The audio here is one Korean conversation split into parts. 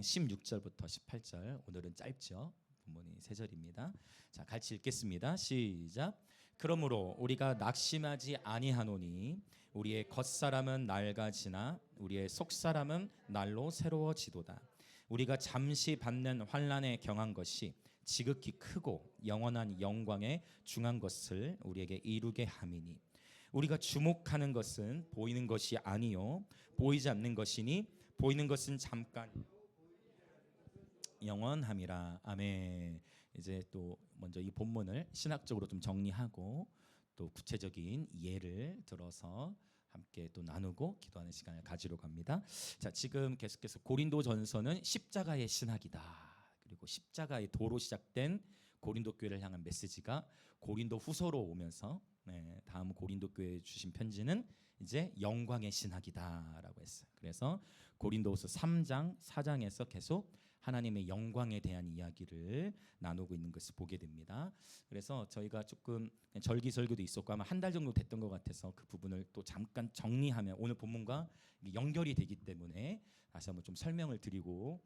3장 16절부터 18절. 오늘은 짧죠. 본문이 3절입니다. 자, 같이 읽겠습니다. 시작. 그러므로 우리가 낙심하지 아니하노니 우리의 겉사람은 낡아지나 우리의 속사람은 날로 새로워지도다. 우리가 잠시 받는 환난에 경한 것이 지극히 크고 영원한 영광에 중한 것을 우리에게 이루게 함이니 우리가 주목하는 것은 보이는 것이 아니요 보이지 않는 것이니 보이는 것은 잠깐 영원함이라. 아멘. 이제 또 먼저 이 본문을 신학적으로 좀 정리하고 또 구체적인 예를 들어서 함께 또 나누고 기도하는 시간을 가지려고 합니다. 자, 지금 계속해서 고린도전서는 십자가의 신학이다. 그리고 십자가의 도로 시작된 고린도 교회를 향한 메시지가 고린도 후서로 오면서 다음 고린도 교회에 주신 편지는 이제 영광의 신학이다라고 했어요. 그래서 고린도후서 3장, 4장에서 계속 하나님의 영광에 대한 이야기를 나누고 있는 것을 보게 됩니다. 그래서 저희가 조금 절기설교도 있었고 아마 한 달 정도 됐던 것 같아서 그 부분을 또 잠깐 정리하면 오늘 본문과 연결이 되기 때문에 다시 한번 좀 설명을 드리고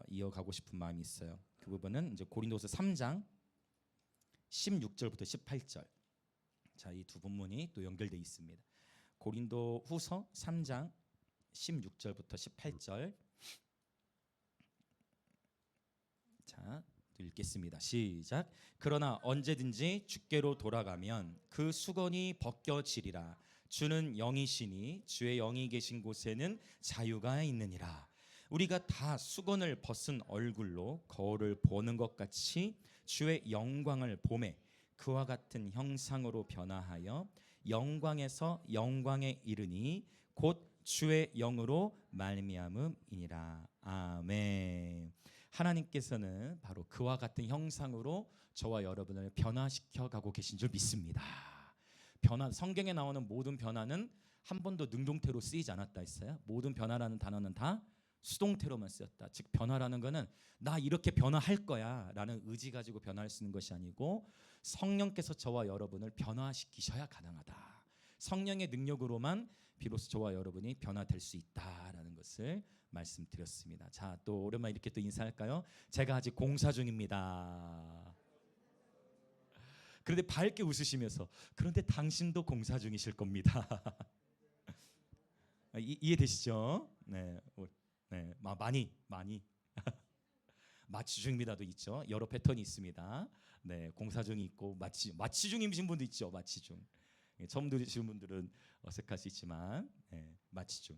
이어가고 싶은 마음이 있어요. 그 부분은 이제 고린도후서 3장 16절부터 18절. 자, 이 두 본문이 또 연결되어 있습니다. 고린도후서 3장 16절부터 18절. 자, 읽겠습니다. 시작. 그러나 언제든지 주께로 돌아가면 그 수건이 벗겨지리라. 주는 영이시니 주의 영이 계신 곳에는 자유가 있느니라. 우리가 다 수건을 벗은 얼굴로 거울을 보는 것 같이 주의 영광을 보매 그와 같은 형상으로 변화하여 영광에서 영광에 이르니 곧 주의 영으로 말미암음이니라. 아멘. 하나님께서는 바로 그와 같은 형상으로 저와 여러분을 변화시켜 가고 계신 줄 믿습니다. 성경에 나오는 모든 변화는 한 번도 능동태로 쓰이지 않았다 했어요. 모든 변화라는 단어는 다 수동태로만 쓰였다. 즉 변화라는 것은 나 이렇게 변화할 거야 라는 의지 가지고 변화할 수 있는 것이 아니고 성령께서 저와 여러분을 변화시키셔야 가능하다. 성령의 능력으로만 비로소 저와 여러분이 변화될 수 있다라는 것을 말씀드렸습니다. 자, 또 오랜만에 이렇게 또 인사할까요? 제가 아직 공사 중입니다. 그런데 밝게 웃으시면서 그런데 당신도 공사 중이실 겁니다. 이해되시죠? 네, 많이 마취 중입니다도 있죠. 여러 패턴이 있습니다. 네, 공사 중이 있고 마취 중이신 분도 있죠. 마취 중. 처음 들으시는 분들은 어색할 수 있지만 마취 중.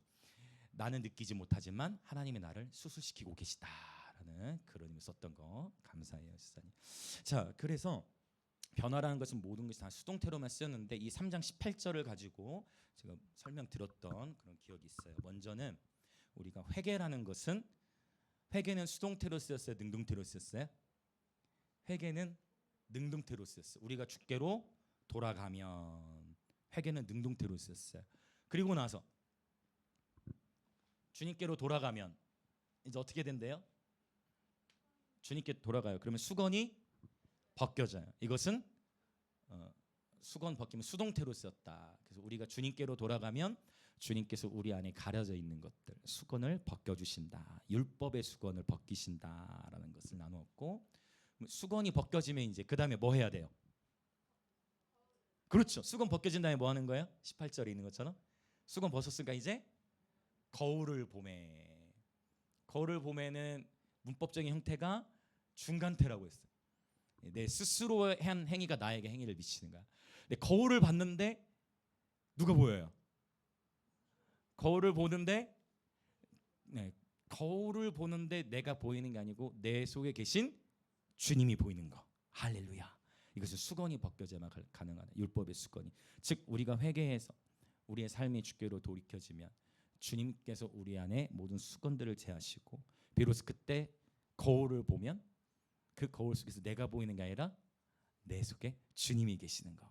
나는 느끼지 못하지만 하나님이 나를 수술시키고 계시다라는 그런 의미 썼던 거 감사해요, 지사님. 자, 그래서 변화라는 것은 모든 것이 다 수동태로만 쓰였는데 이 3장 18절을 가지고 제가 설명드렸던 그런 기억이 있어요. 먼저는 우리가 회개라는 것은 회개는 수동태로 쓰였어요, 능동태로 쓰였어요? 회개는 능동태로 쓰였어요. 우리가 주께로 돌아가면 회개는 능동태로 쓰였어요. 그리고 나서 주님께로 돌아가면 이제 어떻게 된대요? 주님께 돌아가요. 그러면 수건이 벗겨져요. 이것은 수건 벗기면 수동태로 쓰였다. 그래서 우리가 주님께로 돌아가면 주님께서 우리 안에 가려져 있는 것들 수건을 벗겨주신다. 율법의 수건을 벗기신다라는 것을 나누었고 수건이 벗겨지면 이제 그 다음에 뭐 해야 돼요? 그렇죠. 수건 벗겨진 다음에 뭐 하는 거예요? 18절에 있는 것처럼 수건 벗었으니까 이제 거울을 보매. 거울을 보매는 문법적인 형태가 중간태라고 했어요. 내 스스로 한 행위가 나에게 행위를 미치는 거야. 근데 거울을 봤는데 누가 보여요? 거울을 보는데 거울을 보는데 내가 보이는 게 아니고 내 속에 계신 주님이 보이는 거. 할렐루야. 이것은 수건이 벗겨져야만 가능하다. 율법의 수건이. 즉 우리가 회개해서 우리의 삶이 주께로 돌이켜지면 주님께서 우리 안에 모든 수건들을 제하시고 비로소 그때 거울을 보면 그 거울 속에서 내가 보이는 게 아니라 내 속에 주님이 계시는 거.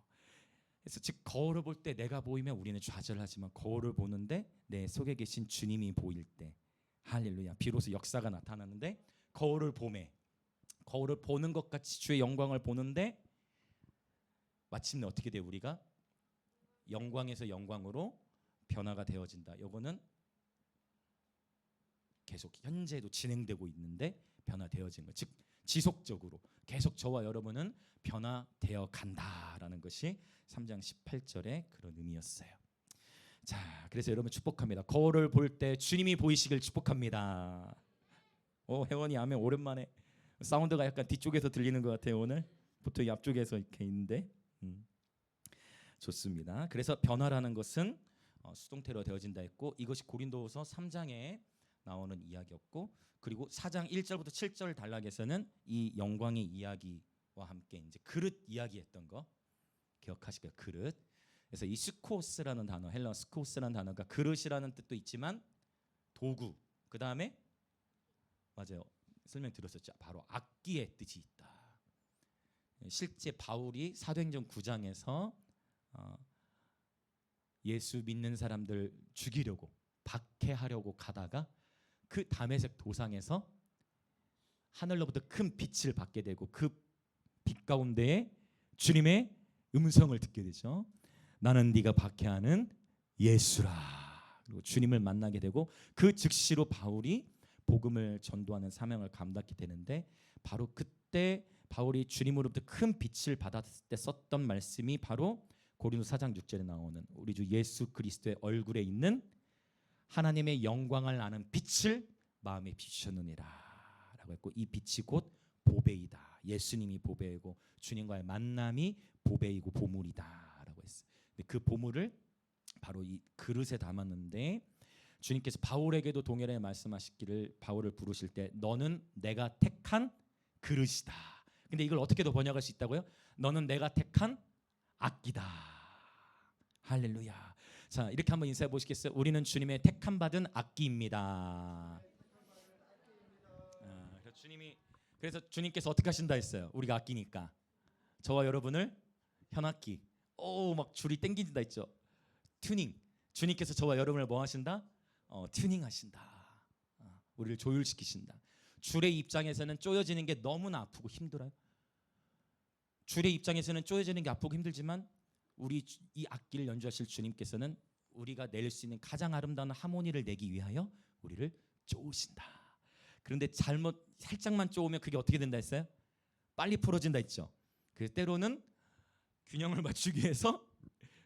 그래서 즉 거울을 볼 때 내가 보이면 우리는 좌절하지만 거울을 보는데 내 속에 계신 주님이 보일 때 할렐루야 비로소 역사가 나타나는데 거울을 보매 거울을 보는 것 같이 주의 영광을 보는데 마침내 어떻게 돼요? 우리가 영광에서 영광으로 변화가 되어진다. 요거는 계속 현재도 진행되고 있는데 변화되어진 것, 즉 지속적으로 계속 저와 여러분은 변화되어 간다라는 것이 3장 18절의 그런 의미였어요. 자, 그래서 여러분 축복합니다. 거울을 볼 때 주님이 보이시길 축복합니다. 혜원이 아멘. 오랜만에 사운드가 약간 뒤쪽에서 들리는 것 같아요. 오늘 보통 앞쪽에서 이렇게 있는데 좋습니다. 그래서 변화라는 것은 수동태로 되어진다 했고, 이것이 고린도후서 3장에 나오는 이야기였고, 그리고 4장 1절부터 7절 단락에서는 이 영광의 이야기와 함께 이제 그릇 이야기했던 거 기억하실까요? 그릇. 그래서 이 스코스라는 단어, 헬라 스코스라는 단어가 그릇이라는 뜻도 있지만 도구, 그 다음에 맞아요, 설명드렸었죠. 바로 악기의 뜻이 있다. 실제 바울이 사도행전 9장에서 예수 믿는 사람들 죽이려고 박해하려고 가다가 그 다메섹 도상에서 하늘로부터 큰 빛을 받게 되고 그 빛 가운데에 주님의 음성을 듣게 되죠. 나는 네가 박해하는 예수라. 그리고 주님을 만나게 되고 그 즉시로 바울이 복음을 전도하는 사명을 감당하게 되는데, 바로 그때 바울이 주님으로부터 큰 빛을 받았을 때 썼던 말씀이 바로 고린도 4장 6절에 나오는 우리 주 예수 그리스도의 얼굴에 있는 하나님의 영광을 아는 빛을 마음에 비추셨느니라 라고 했고, 이 빛이 곧 보배이다. 예수님이 보배이고 주님과의 만남이 보배이고 보물이다 라고 했어요. 그 보물을 바로 이 그릇에 담았는데, 주님께서 바울에게도 동일하게 말씀하시기를, 바울을 부르실 때 너는 내가 택한 그릇이다. 근데 이걸 어떻게 더 번역할 수 있다고요? 너는 내가 택한 악기다. 할렐루야. 자, 이렇게 한번 인사해 보시겠어요? 우리는 주님의 택함 받은 악기입니다. 그래서 주님께서 어떻게 하신다 했어요? 우리가 악기니까 저와 여러분을 현악기, 막 줄이 땡긴다 했죠. 튜닝. 주님께서 저와 여러분을 뭐 하신다? 튜닝하신다. 우리를 조율시키신다. 줄의 입장에서는 쪼여지는 게 너무나 아프고 힘들어요. 줄의 입장에서는 쪼여지는 게 아프고 힘들지만 우리 이 악기를 연주하실 주님께서는 우리가 낼 수 있는 가장 아름다운 하모니를 내기 위하여 우리를 쪼으신다. 그런데 살짝만 쪼으면 그게 어떻게 된다 했어요? 빨리 풀어진다 했죠. 그래서 때로는 균형을 맞추기 위해서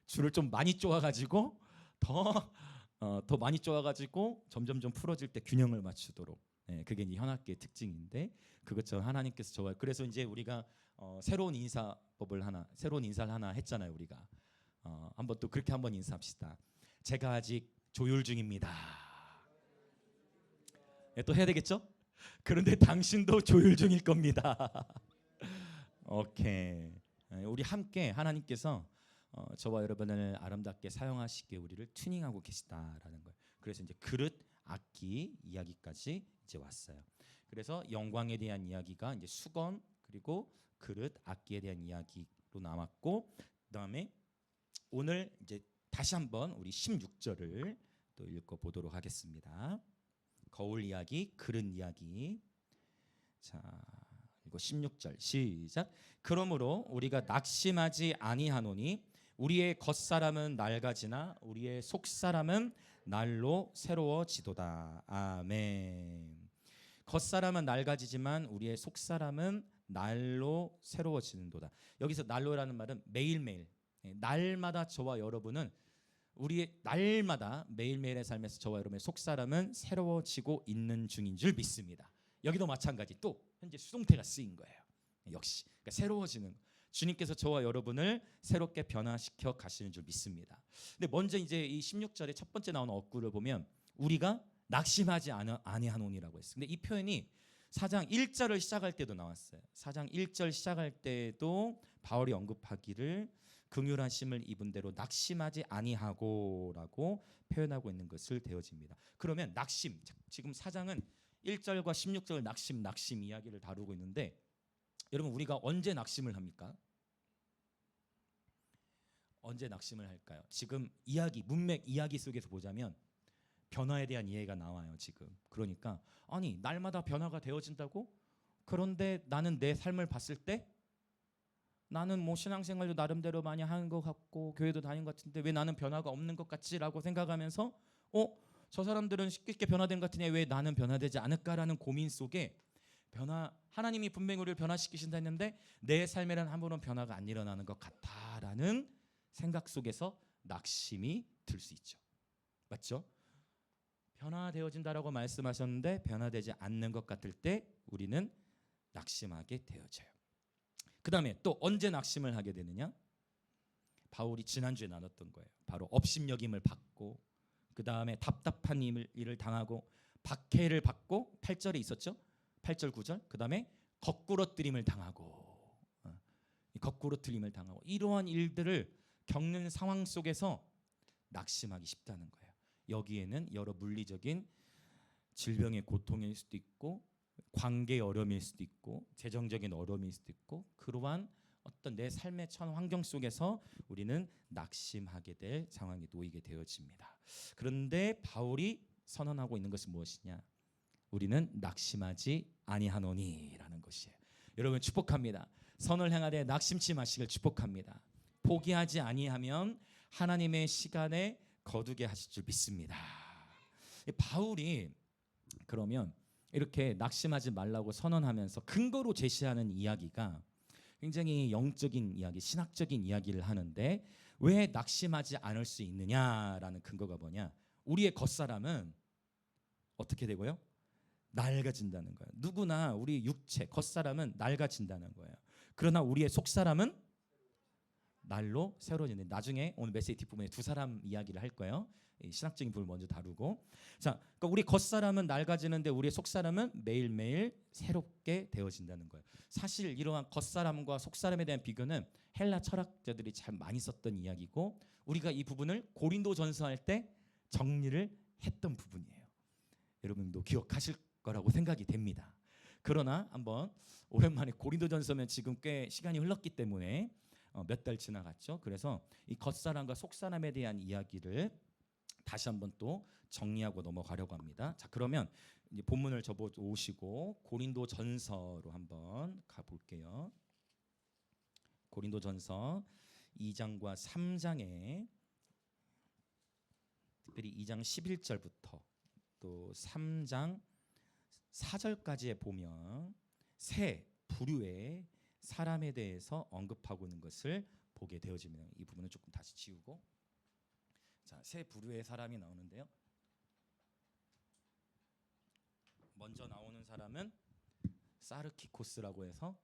줄을 좀 많이 쪼아가지고 더 많이 쪼아가지고 점점점 풀어질 때 균형을 맞추도록, 그게 이제 현악기의 특징인데, 그것처럼 하나님께서 저와, 그래서 이제 우리가 새로운 인사를 하나 했잖아요. 우리가 한번 또 그렇게 한번 인사합시다. 제가 아직 조율 중입니다. 또 해야 되겠죠? 그런데 당신도 조율 중일 겁니다. 오케이. 우리 함께 하나님께서 저와 여러분을 아름답게 사용하시기에 우리를 튜닝하고 계시다라는 거예요. 그래서 이제 그릇, 악기 이야기까지 이제 왔어요. 그래서 영광에 대한 이야기가 이제 수건, 그리고 그릇, 악기에 대한 이야기로 남았고, 그다음에 오늘 이제 다시 한번 우리 16절을 또 읽어 보도록 하겠습니다. 거울 이야기, 그릇 이야기. 자, 이거 16절 시작. 그러므로 우리가 낙심하지 아니하노니 우리의 겉사람은 낡아지나 우리의 속사람은 날로 새로워지도다. 아멘. 겉사람은 낡아지지만 우리의 속사람은 날로 새로워지는도다. 여기서 날로라는 말은 매일매일, 날마다 저와 여러분은 우리의 날마다 매일매일의 삶에서 저와 여러분의 속사람은 새로워지고 있는 중인 줄 믿습니다. 여기도 마찬가지, 또 현재 수동태가 쓰인 거예요. 역시 그러니까 새로워지는, 주님께서 저와 여러분을 새롭게 변화시켜 가시는 줄 믿습니다. 근데 먼저 이제 이 16절에 첫 번째 나오는 어구를 보면 우리가 낙심하지 아니하노니라고 했어요. 근데 이 표현이 4장 1절을 시작할 때도 나왔어요. 4장 1절 시작할 때도 바울이 언급하기를 긍휼하심을 입은 대로 낙심하지 아니하고라고 표현하고 있는 것을 되어집니다. 그러면 낙심, 지금 4장은 1절과 16절 낙심 이야기를 다루고 있는데, 여러분 우리가 언제 낙심을 합니까? 언제 낙심을 할까요? 지금 문맥 이야기 속에서 보자면 변화에 대한 이해가 나와요. 지금 그러니까 아니 날마다 변화가 되어진다고? 그런데 나는 내 삶을 봤을 때 나는 뭐 신앙생활도 나름대로 많이 하는 것 같고 교회도 다니는 것 같은데 왜 나는 변화가 없는 것 같지라고 생각하면서 저 사람들은 쉽게 변화된 것 같으니 왜 나는 변화되지 않을까라는 고민 속에 하나님이 분명히 우리를 변화시키신다 했는데 내 삶에는 아무런 변화가 안 일어나는 것 같다라는 생각 속에서 낙심이 들 수 있죠. 맞죠? 변화되어진다라고 말씀하셨는데 변화되지 않는 것 같을 때 우리는 낙심하게 되어져요. 그 다음에 또 언제 낙심을 하게 되느냐? 바울이 지난주에 나눴던 거예요. 바로 업신여김을 받고 그 다음에 답답한 일을 당하고 박해를 받고 8절에 있었죠. 8절 9절 그 다음에 거꾸러뜨림을 당하고 거꾸러뜨림을 당하고 이러한 일들을 겪는 상황 속에서 낙심하기 쉽다는 거예요. 여기에는 여러 물리적인 질병의 고통일 수도 있고 관계의 어려움일 수도 있고 재정적인 어려움일 수도 있고 그러한 어떤 내 삶의 처한 환경 속에서 우리는 낙심하게 될 상황에 놓이게 되어집니다. 그런데 바울이 선언하고 있는 것은 무엇이냐? 우리는 낙심하지 아니하노니라는 것이에요. 여러분 축복합니다. 선을 행하되 낙심치 마시길 축복합니다. 포기하지 아니하면 하나님의 시간에 거두게 하실 줄 믿습니다. 바울이 그러면 이렇게 낙심하지 말라고 선언하면서 근거로 제시하는 이야기가 굉장히 영적인 이야기, 신학적인 이야기를 하는데 왜 낙심하지 않을 수 있느냐라는 근거가 뭐냐? 우리의 겉사람은 어떻게 되고요? 낡아진다는 거예요. 누구나 우리 육체, 겉사람은 낡아진다는 거예요. 그러나 우리의 속사람은 날로 새로워지는. 나중에 오늘 메시지 뒷부분에 두 사람 이야기를 할 거예요. 신학적인 부분을 먼저 다루고. 자, 그러니까 우리 겉사람은 낡아지는데 우리의 속사람은 매일매일 새롭게 되어진다는 거예요. 사실 이러한 겉사람과 속사람에 대한 비교는 헬라 철학자들이 참 많이 썼던 이야기고 우리가 이 부분을 고린도전서 할 때 정리를 했던 부분이에요. 여러분도 기억하실 거라고 생각이 됩니다. 그러나 한번 오랜만에 고린도전서면 지금 꽤 시간이 흘렀기 때문에 몇 달 지나갔죠. 그래서 이 겉사람과 속사람에 대한 이야기를 다시 한번 또 정리하고 넘어가려고 합니다. 자, 그러면 이제 본문을 접어 오시고 고린도전서로 한번 가볼게요. 고린도전서 2장과 3장에 특별히 2장 11절부터 또 3장 4절까지에 보면 세 부류의 사람에 대해서 언급하고 있는 것을 보게 되어집니다. 이 부분은 조금 다시 지우고, 자, 세 부류의 사람이 나오는데요. 먼저 나오는 사람은 사르키코스라고 해서,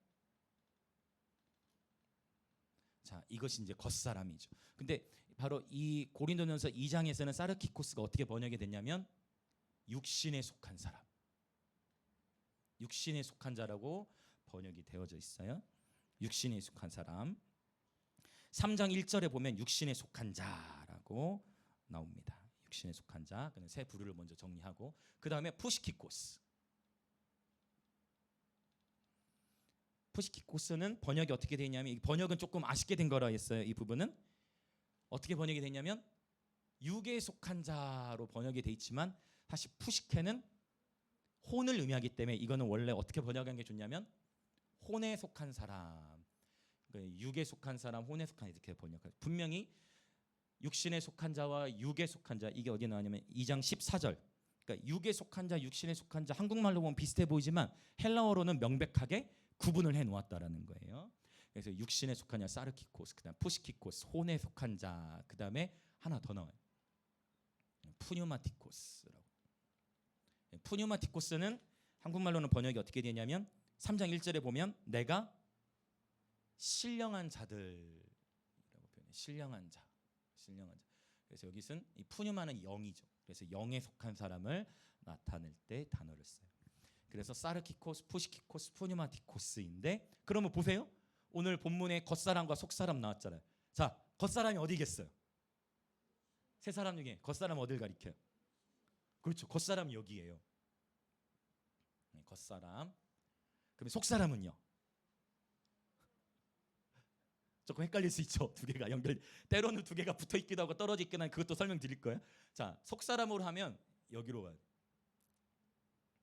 자, 이것이 이제 겉사람이죠. 근데 바로 이 고린도전서 2장에서는 사르키코스가 어떻게 번역이 됐냐면 육신에 속한 사람, 육신에 속한 자라고 번역이 되어져 있어요. 육신에 속한 사람. 3장 1절에 보면 육신에 속한 자라고 나옵니다. 육신에 속한 자. 그는 세 부류를 먼저 정리하고 그 다음에 푸시키코스. 푸시키코스는 번역이 어떻게 되냐면, 이 번역은 조금 아쉽게 된 거라 했어요. 이 부분은 어떻게 번역이 되냐면 육에 속한 자로 번역이 돼 있지만 사실 푸시케는 혼을 의미하기 때문에 이거는 원래 어떻게 번역한 게 좋냐면 혼에 속한 사람, 그러니까 육에 속한 사람, 혼에 속한, 이렇게 번역해요. 분명히 육신에 속한 자와 육에 속한 자, 이게 어디 나오냐면 2장 14절. 그러니까 육에 속한 자, 육신에 속한 자, 한국말로 보면 비슷해 보이지만 헬라어로는 명백하게 구분을 해 놓았다라는 거예요. 그래서 육신에 속한 자 사르키코스, 그다음 푸시키코스, 혼에 속한 자, 그다음에 하나 더 나와요. 푸뉴마티코스라고. 푸뉴마티코스는 한국말로는 번역이 어떻게 되냐면 3장 1절에 보면 내가 신령한 자들이라고 표현해요. 신령한 자, 신령한 자. 그래서 여기서는 이 푸뉴마는 영이죠. 그래서 영에 속한 사람을 나타낼 때 단어를 써요. 그래서 사르키코스, 푸시키코스, 푸뉴마티코스인데, 그러면 보세요. 오늘 본문에 겉사람과 속사람 나왔잖아요. 자, 겉사람이 어디겠어요? 세 사람 중에 겉사람 어딜 가리켜요? 그렇죠. 겉사람이 여기예요. 네, 겉사람. 그럼 속사람은요? 조금 헷갈릴 수 있죠. 두 개가 연결, 때로는 두 개가 붙어 있기도 하고 떨어져 있기도 하고, 그것도 설명드릴 거예요. 자, 속사람으로 하면 여기로 가요.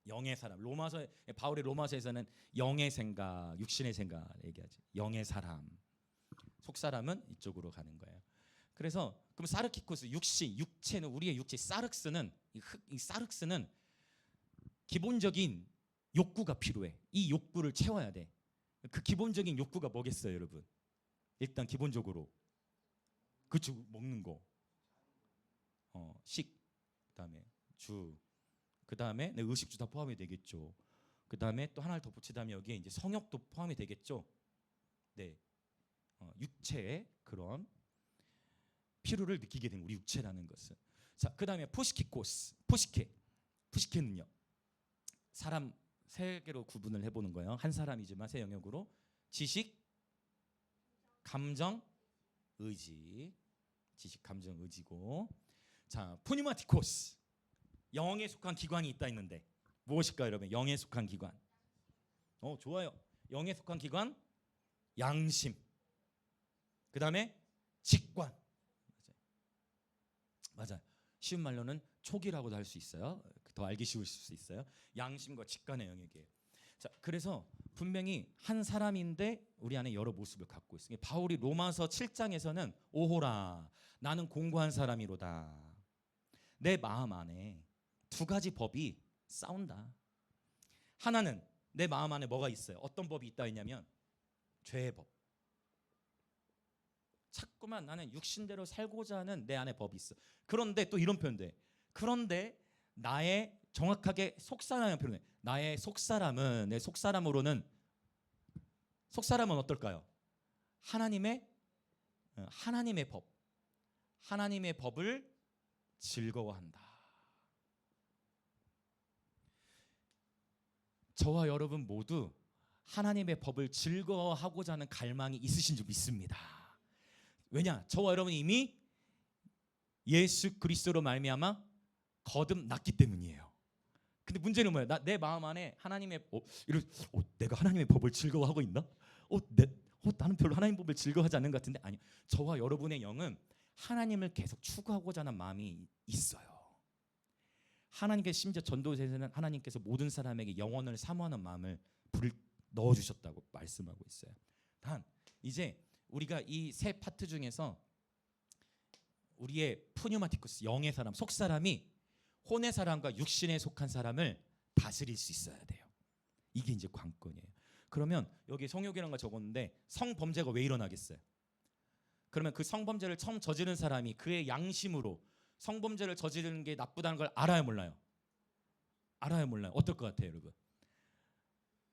영의 사람. 로마서, 바울의 로마서에서는 영의 생각, 육신의 생각 얘기하지. 영의 사람. 속사람은 이쪽으로 가는 거예요. 그래서 그럼 사르키코스 육체는 우리의 육체 사륵스는 이 사륵스는 기본적인 욕구가 필요해. 이 욕구를 채워야 돼. 그 기본적인 욕구가 뭐겠어요, 여러분? 일단 기본적으로 그쵸, 먹는 거, 식, 그다음에 주, 그다음에 내 의식주 다 포함이 되겠죠. 그다음에 또 하나를 더 붙이자면 여기에 이제 성욕도 포함이 되겠죠. 네, 육체의 그런 필요를 느끼게 된 우리 육체라는 것은. 자, 그다음에 푸시케는요. 사람 세 개로 구분을 해보는 거예요. 한 사람이지만 세 영역으로 지식, 감정, 의지. 지식, 감정, 의지고. 자, 푸니마티코스. 영에 속한 기관이 있다 했는데 무엇일까요, 여러분? 영에 속한 기관. 좋아요. 영에 속한 기관, 양심. 그다음에 직관. 맞아요. 쉬운 말로는 촉이라고도 할 수 있어요. 더 알기 쉬울 수 있어요. 양심과 직관의 영역이에요. 자, 그래서 분명히 한 사람인데 우리 안에 여러 모습을 갖고 있어요. 바울이 로마서 7장에서는 오호라 나는 공고한 사람이로다. 내 마음 안에 두 가지 법이 싸운다. 하나는 내 마음 안에 뭐가 있어요? 어떤 법이 있다 했냐면 죄의 법. 자꾸만 나는 육신대로 살고자 하는 내 안에 법이 있어. 그런데 또 이런 표현도 해. 그런데 나의 정확하게 속사람이라는 표현을 해. 나의 속사람은 내 속사람으로는 속사람은 어떨까요? 하나님의 법. 하나님의 법을 즐거워한다. 저와 여러분 모두 하나님의 법을 즐거워하고자 하는 갈망이 있으신 줄 믿습니다. 왜냐? 저와 여러분이 이미 예수 그리스도로 말미암아 거듭났기 때문이에요. 근데 문제는 뭐예요? 내 마음 안에 하나님의 내가 하나님의 법을 즐거워하고 있나? 나는 별로 하나님 법을 즐거워하지 않는 것 같은데. 아니, 저와 여러분의 영은 하나님을 계속 추구하고자 하는 마음이 있어요. 하나님께서 심지어 전도서에서는 하나님께서 모든 사람에게 영원을 사모하는 마음을 넣어주셨다고 말씀하고 있어요. 단 이제 우리가 이 세 파트 중에서 우리의 푸뉴마티쿠스 영의 사람, 속 사람이 혼의 사람과 육신에 속한 사람을 다스릴 수 있어야 돼요. 이게 이제 관건이에요. 그러면 여기 성욕이라는 거 적었는데 성범죄가 왜 일어나겠어요? 그러면 그 성범죄를 처음 저지른 사람이 그의 양심으로 성범죄를 저지르는 게 나쁘다는 걸 알아요, 몰라요? 알아요, 몰라요? 어떨 것 같아요, 여러분?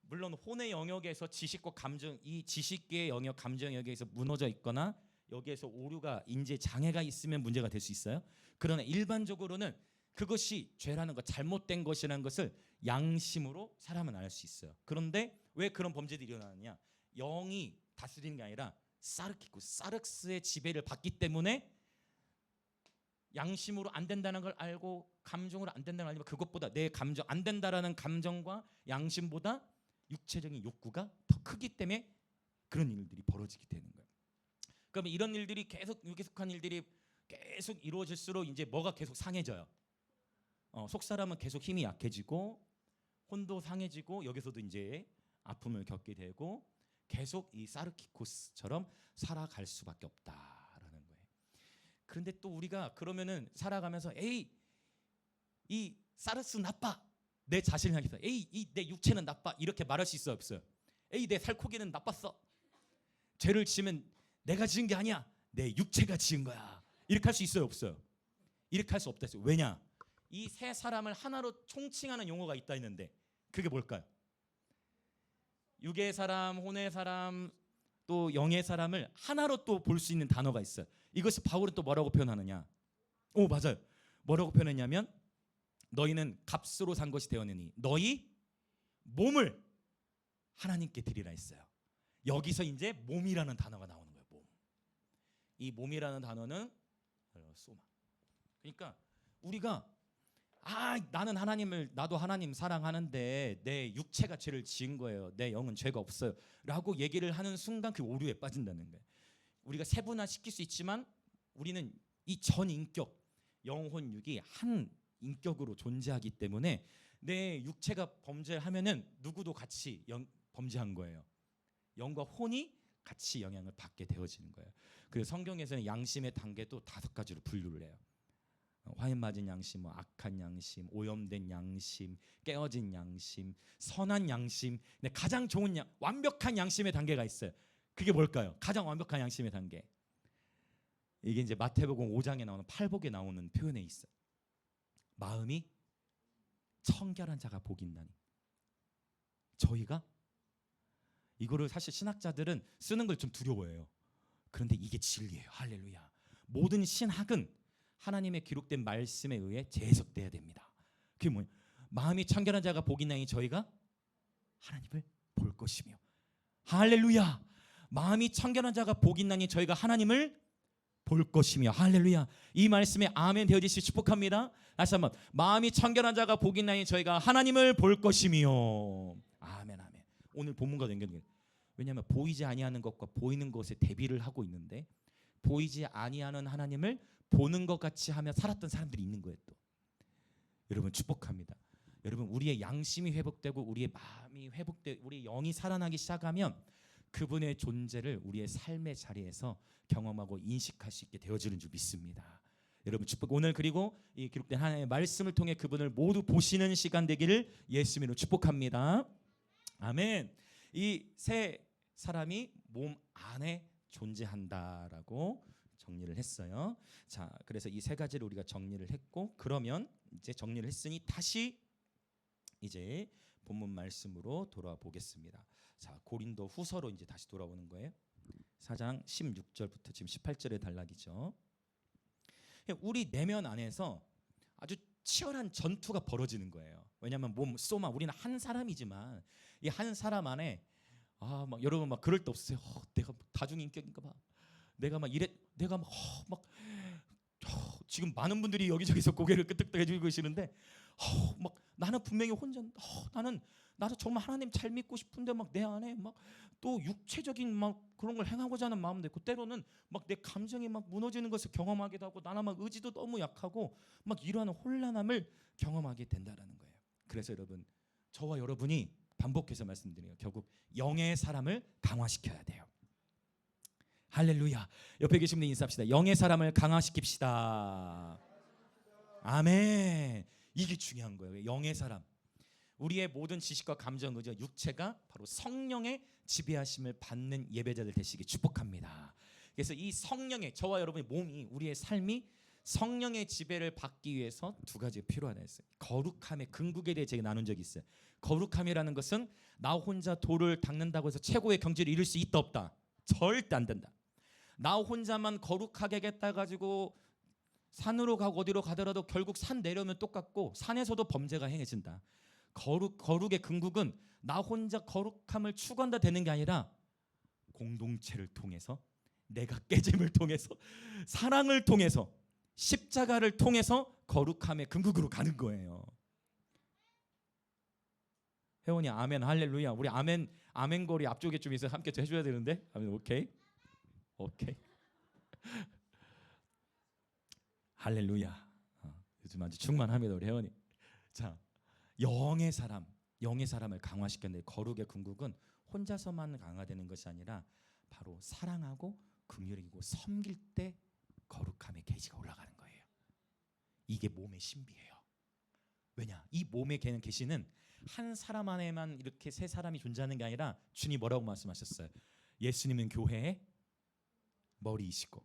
물론 혼의 영역에서 지식과 감정, 이 지식의 영역, 감정 영역에서 무너져 있거나 여기에서 오류가 인재 장애가 있으면 문제가 될 수 있어요. 그러나 일반적으로는 그것이 죄라는 것, 잘못된 것이라는 것을 양심으로 사람은 알 수 있어요. 그런데 왜 그런 범죄들이 일어나느냐? 영이 다스리는 게 아니라 사르크스의 지배를 받기 때문에 양심으로 안 된다는 걸 알고 감정으로 안 된다는 걸 알지만 그것보다 내 감정 안 된다라는 감정과 양심보다 육체적인 욕구가 더 크기 때문에 그런 일들이 벌어지게 되는 거예요. 그러면 이런 일들이 계속 속한 일들이 계속 이루어질수록 이제 뭐가 계속 상해져요. 속 사람은 계속 힘이 약해지고 혼도 상해지고 여기서도 이제 아픔을 겪게 되고 계속 이 사르키코스처럼 살아갈 수밖에 없다라는 거예요. 그런데 또 우리가 그러면은 살아가면서 이 사르스 나빠. 내 자신을 향해서 내 육체는 나빠. 이렇게 말할 수 있어요, 없어요? 내 살코기는 나빴어. 죄를 지으면 내가 지은 게 아니야. 내 육체가 지은 거야. 이렇게 할 수 있어요, 없어요? 이렇게 할 수 없다 했어요. 왜냐? 이 세 사람을 하나로 총칭하는 용어가 있다 했는데 그게 뭘까요? 육의 사람, 혼의 사람, 또 영의 사람을 하나로 또 볼 수 있는 단어가 있어요. 이것을 바울은 또 뭐라고 표현하느냐? 맞아요. 뭐라고 표현했냐면 너희는 값으로 산 것이 되었느니 너희 몸을 하나님께 드리라 했어요. 여기서 이제 몸이라는 단어가 나오는 거예요. 몸. 이 몸이라는 단어는 소마. 그러니까 우리가 나도 하나님 사랑하는데 내 육체가 죄를 지은 거예요. 내 영은 죄가 없어요. 라고 얘기를 하는 순간 그 오류에 빠진다는 거예요. 우리가 세분화시킬 수 있지만 우리는 이 전 인격, 영혼, 육이 한 인격으로 존재하기 때문에 내 육체가 범죄를 하면은 누구도 같이 범죄한 거예요. 영과 혼이 같이 영향을 받게 되어지는 거예요. 그래서 성경에서는 양심의 단계도 5가지로 분류를 해요. 화인 맞은 양심, 뭐 악한 양심, 오염된 양심, 깨어진 양심, 선한 양심. 근데 가장 좋은 완벽한 양심의 단계가 있어요. 그게 뭘까요? 가장 완벽한 양심의 단계. 이게 이제 마태복음 5장에 나오는 팔복에 나오는 표현에 있어요. 마음이 청결한 자가 복이 있나니. 저희가 이거를 사실 신학자들은 쓰는 걸 좀 두려워해요. 그런데 이게 진리예요. 할렐루야. 모든 신학은 하나님의 기록된 말씀에 의해 재해석돼야 됩니다. 그게 뭐예요? 마음이 청결한 자가 복이 있나니 저희가 하나님을 볼 것이며. 할렐루야. 마음이 청결한 자가 복이 있나니 저희가 하나님을 볼 것이며. 할렐루야. 이 말씀에 아멘 되어지시 축복합니다. 다시 한번, 마음이 청결한 자가 복이 있나니 저희가 하나님을 볼 것이며. 아멘 아멘. 오늘 본문과 연결돼요. 왜냐하면 보이지 아니하는 것과 보이는 것에 대비를 하고 있는데, 보이지 아니하는 하나님을 보는 것 같이 하며 살았던 사람들이 있는 거예요. 또 여러분 축복합니다. 여러분, 우리의 양심이 회복되고 우리의 마음이 회복되고 우리의 영이 살아나기 시작하면 그분의 존재를 우리의 삶의 자리에서 경험하고 인식할 수 있게 되어지는 줄 믿습니다. 여러분 축복. 오늘 그리고 이 기록된 하나님의 말씀을 통해 그분을 모두 보시는 시간 되기를 예수님으로 축복합니다. 아멘. 이 세 사람이 몸 안에 존재한다라고 정리를 했어요. 자, 그래서 이 세 가지를 우리가 정리를 했고, 그러면 이제 정리를 했으니 다시 이제 본문 말씀으로 돌아와 보겠습니다. 자, 고린도 후서로 이제 다시 돌아오는 거예요. 4장 16절부터 지금 18절의 단락이죠. 우리 내면 안에서 아주 치열한 전투가 벌어지는 거예요. 왜냐하면 몸 소마, 우리는 한 사람이지만 이 한 사람 안에 막 여러분 막 그럴 때 없어요. 내가 다중인격인가 봐. 내가 막 이래, 내가 막 지금 많은 분들이 여기저기서 고개를 끄덕끄덕 해주고 계시는데, 막 나는 분명히 혼자, 나도 정말 하나님 잘 믿고 싶은데 막 내 안에 막 또 육체적인 막 그런 걸 행하고자 하는 마음도 있고, 때로는 막 내 감정이 막 무너지는 것을 경험하기도 하고, 나는 막 의지도 너무 약하고 막 이러한 혼란함을 경험하게 된다라는 거예요. 그래서 여러분, 저와 여러분이 반복해서 말씀드려요. 결국 영의 사람을 강화시켜야 돼요. 할렐루야. 옆에 계신 분들 인사합시다. 영의 사람을 강화시킵시다. 아멘. 이게 중요한 거예요. 영의 사람. 우리의 모든 지식과 감정, 의지와 육체가 바로 성령의 지배하심을 받는 예배자들 되시기 축복합니다. 그래서 이 성령의, 저와 여러분의 몸이, 우리의 삶이 성령의 지배를 받기 위해서 2가지가 필요하다 했어요. 거룩함의 궁극에 대해 제가 나눈 적이 있어요. 거룩함이라는 것은 나 혼자 돌을 닦는다고 해서 최고의 경지를 이룰 수 있다 없다? 절대 안 된다. 나 혼자만 거룩하게 하겠다 가지고 산으로 가고 어디로 가더라도 결국 산 내려오면 똑같고, 산에서도 범죄가 행해진다. 거룩의 궁극은 나 혼자 거룩함을 추구한다 되는 게 아니라 공동체를 통해서, 내가 깨짐을 통해서, 사랑을 통해서, 십자가를 통해서 거룩함의 궁극으로 가는 거예요. 혜원이 아멘 할렐루야. 우리 아멘 거리 앞쪽에 좀 있어 함께 해줘야 되는데. 아멘. 오케이. 할렐루야. 요즘 아주 충만합니다 우리 혜원이. 자, 영의 사람을 강화시켰는데, 거룩의 궁극은 혼자서만 강화되는 것이 아니라 바로 사랑하고 긍휼이고 섬길 때 거룩함의 계시가 올라가는 거예요. 이게 몸의 신비예요. 왜냐? 이 몸의 계시는 한 사람 안에만 이렇게 세 사람이 존재하는 게 아니라, 주님 뭐라고 말씀하셨어요? 예수님은 교회의 머리이시고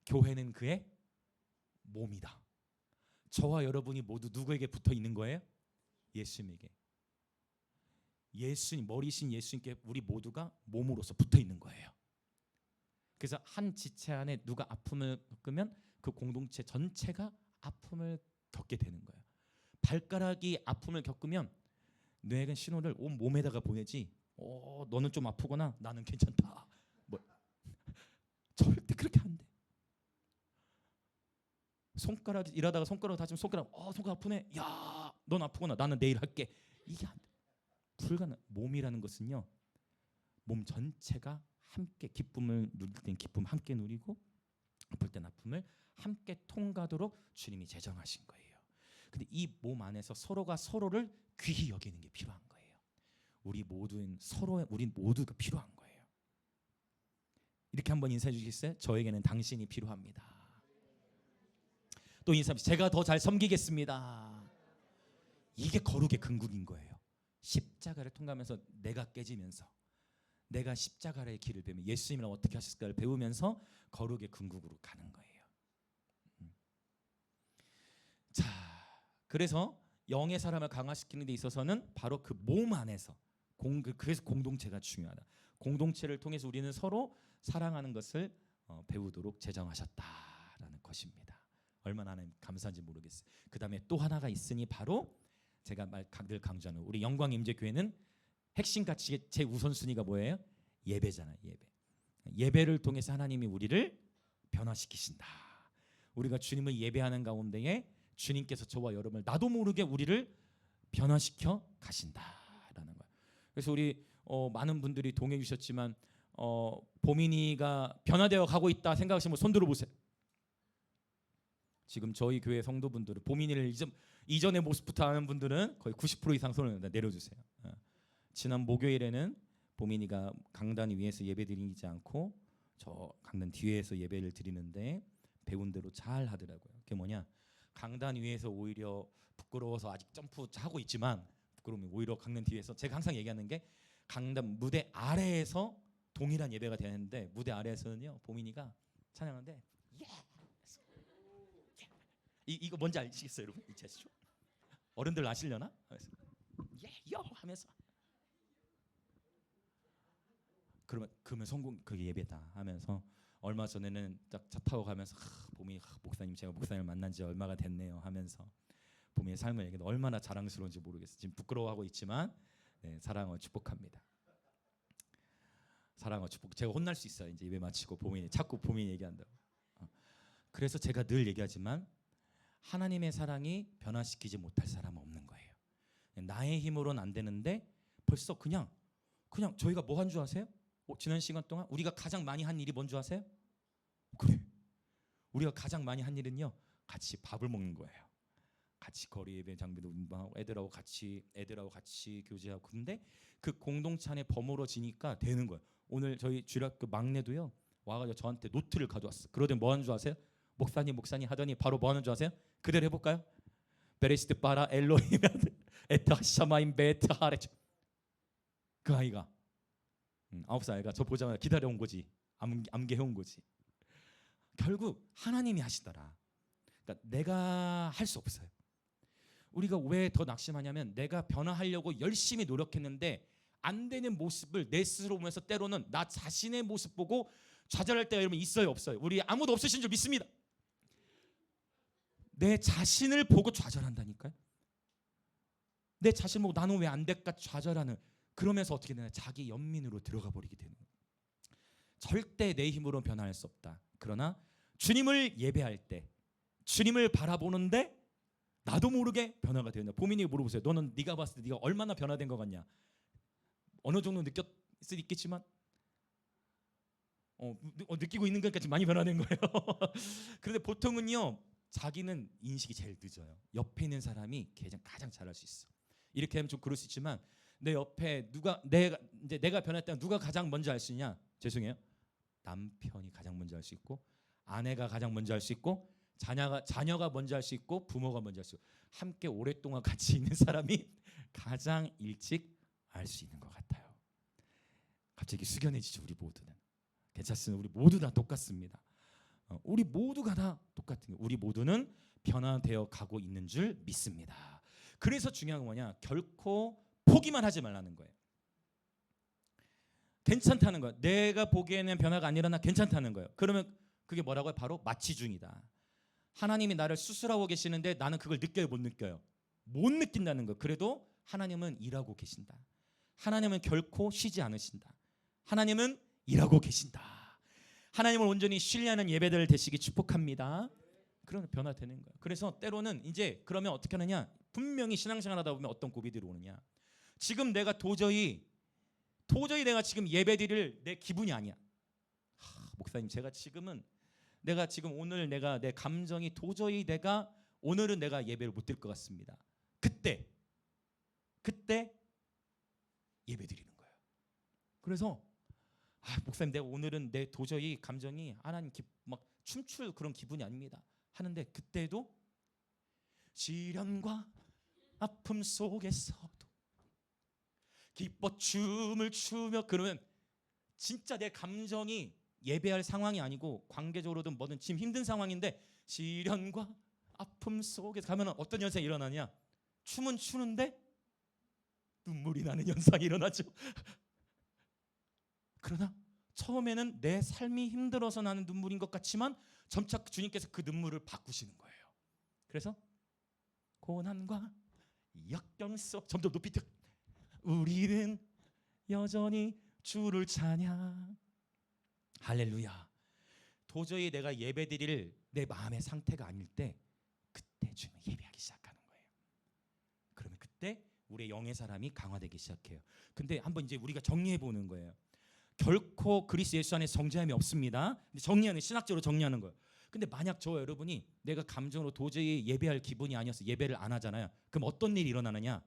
교회는 그의 몸이다. 저와 여러분이 모두 누구에게 붙어 있는 거예요? 예수님에게. 예수님, 머리신 예수님께 우리 모두가 몸으로서 붙어 있는 거예요. 그래서 한 지체 안에 누가 아픔을 겪으면 그 공동체 전체가 아픔을 겪게 되는 거예요. 발가락이 아픔을 겪으면 뇌는 신호를 온 몸에다가 보내지, 너는 좀 아프구나, 나는 괜찮다. 절대 그렇게 안 돼. 손가락 일하다가 손가락 다치면 손가락 아프네. 야, 넌 아프구나, 나는 내일 할게. 이게 안 돼. 불가능. 몸이라는 것은요, 몸 전체가 함께 기쁨을 누릴 땐 기쁨 함께 누리고, 아플 땐 아픔을 함께 통과하도록 주님이 제정하신 거예요. 근데 이 몸 안에서 서로가 서로를 귀히 여기는 게 필요한 거예요. 우리 모두가 필요한 거예요. 이렇게 한번 인사해 주시겠어요? 저에게는 당신이 필요합니다. 또 인사합니다. 제가 더 잘 섬기겠습니다. 이게 거룩의 근국인 거예요. 십자가를 통과하면서 내가 깨지면서 내가 십자가의 길을 배우면 예수님이랑 어떻게 하셨을까를 배우면서 거룩의 근국으로 가는 거예요. 자, 그래서 영의 사람을 강화시키는 데 있어서는 바로 그 몸 안에서 그래서 공동체가 중요하다. 공동체를 통해서 우리는 서로 사랑하는 것을 배우도록 제정하셨다라는 것입니다. 얼마나 하나님 감사한지 모르겠어요. 그 다음에 또 하나가 있으니 바로 제가 늘 강조하는 우리 영광임재교회는 핵심 가치 제 우선순위가 뭐예요? 예배잖아요. 예배를 통해서 하나님이 우리를 변화시키신다. 우리가 주님을 예배하는 가운데에 주님께서 저와 여러분을 나도 모르게 우리를 변화시켜 가신다라는 거예요. 그래서 우리 많은 분들이 동의해 주셨지만 보민이가 변화되어 가고 있다 생각하시는 분 손 들어보세요. 지금 저희 교회 성도분들은 보민이를 이전의 모습부터 아는 분들은 거의 90% 이상 손을 내려주세요. 지난 목요일에는 보민이가 강단 위에서 예배드리지 않고 저 강단 뒤에서 예배를 드리는데 배운 대로 잘 하더라고요. 그게 뭐냐? 강단 위에서 오히려 부끄러워서 아직 점프하고 있지만 부끄러우면 오히려 강단 뒤에서 제가 항상 얘기하는 게 강단 무대 아래에서 동일한 예배가 되는데 무대 아래에서는요 보민이가 찬양하는데 이거 뭔지 아시겠어요, 여러분? 이 제스처 어른들 아시려나? 요 하면서 그러면 성공 그게 예배다 하면서 얼마 전에는 딱 차 타고 가면서 보민이 목사님 제가 목사님을 만난 지 얼마가 됐네요 하면서 보민의 삶을 얘기해도 얼마나 자랑스러운지 모르겠어요. 지금 부끄러워하고 있지만 사랑하고 축복합니다. 사랑하고 축복. 제가 혼날 수 있어요. 이제 예배 마치고 자꾸 보민이 얘기한다고. 그래서 제가 늘 얘기하지만 하나님의 사랑이 변화시키지 못할 사람은 없는 거예요. 나의 힘으로는 안 되는데 벌써 그냥 저희가 뭐 한 줄 아세요? 지난 시간 동안 우리가 가장 많이 한 일이 뭔 줄 아세요? 그래. 우리가 가장 많이 한 일은요. 같이 밥을 먹는 거예요. 같이 거리 예배 장비도 운반하고 애들하고 같이 교제하고 근데 그 공동체 안에 버무러지니까 되는 거예요. 오늘 저희 주일학교 막내도요. 와가지고 저한테 노트를 가져왔어. 그러더니 뭐 하는 줄 아세요? 목사님 하더니 바로 뭐 하는 줄 아세요? 그대로 해볼까요? 베레시트 바라 엘로힘 에타 샤마임 베트 하레 그 아이가 9살 아이가 저 보자마자 기다려온 거지. 암개해온 거지. 결국 하나님이 하시더라. 그러니까 내가 할 수 없어요. 우리가 왜 더 낙심하냐면 내가 변화하려고 열심히 노력했는데 안 되는 모습을 내 스스로 보면서 때로는 나 자신의 모습 보고 좌절할 때가 여러분 있어요 없어요? 우리 아무도 없으신 줄 믿습니다. 내 자신을 보고 좌절한다니까요. 내 자신 보고 나는 왜 안 될까 좌절하는 그러면서 어떻게 되나 자기 연민으로 들어가 버리게 되는 거예요. 절대 내 힘으로 변화할 수 없다. 그러나 주님을 예배할 때 주님을 바라보는데 나도 모르게 변화가 되었냐. 보민이 물어보세요. 너는 네가 봤을 때 네가 얼마나 변화된 것 같냐. 어느 정도 느꼈을 수 있겠지만 느끼고 있는 것까지 많이 변화된 거예요. 그런데 보통은요. 자기는 인식이 제일 늦어요. 옆에 있는 사람이 가장 잘할 수 있어. 이렇게 하면 좀 그럴 수 있지만 내 옆에 내가 변했다면 누가 가장 먼저 알 수 있냐? 죄송해요. 남편이 가장 먼저 알 수 있고 아내가 가장 먼저 알 수 있고 자녀가 먼저 알 수 있고 부모가 먼저 알 수 있고 함께 오랫동안 같이 있는 사람이 가장 일찍 알 수 있는 것 같아요. 갑자기 숙연해지죠. 우리 모두는. 괜찮습니다. 우리 모두 다 똑같습니다. 우리 모두가 다 똑같은 거예요. 우리 모두는 변화되어 가고 있는 줄 믿습니다. 그래서 중요한 건 뭐냐? 결코 포기만 하지 말라는 거예요. 괜찮다는 거예요. 내가 보기에는 변화가 안 일어나 괜찮다는 거예요. 그러면 그게 뭐라고요? 바로 마취 중이다. 하나님이 나를 수술하고 계시는데 나는 그걸 느껴요? 못 느껴요? 못 느낀다는 거예요. 그래도 하나님은 일하고 계신다. 하나님은 결코 쉬지 않으신다. 하나님은 일하고 계신다. 하나님을 온전히 신뢰하는 예배들 되시기 축복합니다. 그러면 변화되는 거예요. 그래서 때로는 이제 그러면 어떻게 하느냐? 분명히 신앙생활 하다 보면 어떤 고비들이 오느냐? 지금 내가 도저히 내가 지금 예배드릴 내 기분이 아니야. 목사님 제가 지금 오늘 내가 내 감정이 도저히 오늘은 내가 예배를 못 드릴 것 같습니다. 그때 예배드리는 거예요. 그래서 목사님, 내가 오늘은 내 도저히 감정이 하나님 막 춤출 그런 기분이 아닙니다 하는데, 그때도 시련과 아픔 속에서도 기뻐 춤을 추며, 그러면 진짜 내 감정이 예배할 상황이 아니고 관계적으로든 뭐든 지금 힘든 상황인데 시련과 아픔 속에서 가면 어떤 현상이 일어나냐? 춤은 추는데 눈물이 나는 현상이 일어나죠. 그러나 처음에는 내 삶이 힘들어서 나는 눈물인 것 같지만 점차 주님께서 그 눈물을 바꾸시는 거예요. 그래서 고난과 역경 속 점점 높이 뛰어 우리는 여전히 주를 찬양. 할렐루야. 도저히 내가 예배드릴 내 마음의 상태가 아닐 때 그때 주님을 예배하기 시작하는 거예요. 그러면 그때 우리의 영의 사람이 강화되기 시작해요. 근데 한번 이제 우리가 정리해 보는 거예요. 결코 그리스도 예수 안에 정죄함이 없습니다. 근데 정리하는, 신학적으로 정리하는 거예요. 근데 만약 저와 여러분이 내가 감정으로 도저히 예배할 기분이 아니어서 예배를 안 하잖아요. 그럼 어떤 일이 일어나느냐?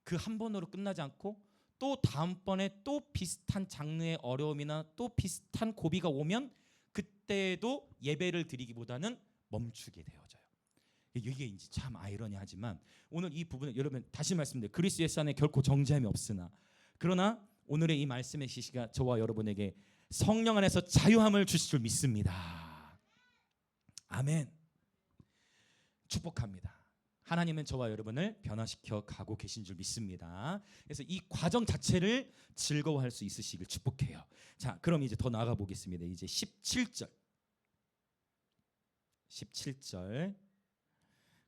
그 한 번으로 끝나지 않고 또 다음번에 또 비슷한 장르의 어려움이나 또 비슷한 고비가 오면 그때도 예배를 드리기보다는 멈추게 되어져요. 이게 이제 참 아이러니하지만 오늘 이 부분은 여러분 다시 말씀드려요. 그리스도 예수 안에 결코 정죄함이 없으나, 그러나 오늘의 이 말씀의 시시가 저와 여러분에게 성령 안에서 자유함을 주실 줄 믿습니다. 아멘. 축복합니다. 하나님은 저와 여러분을 변화시켜 가고 계신 줄 믿습니다. 그래서 이 과정 자체를 즐거워할 수 있으시길 축복해요. 자, 그럼 이제 더 나아가 보겠습니다. 이제 17절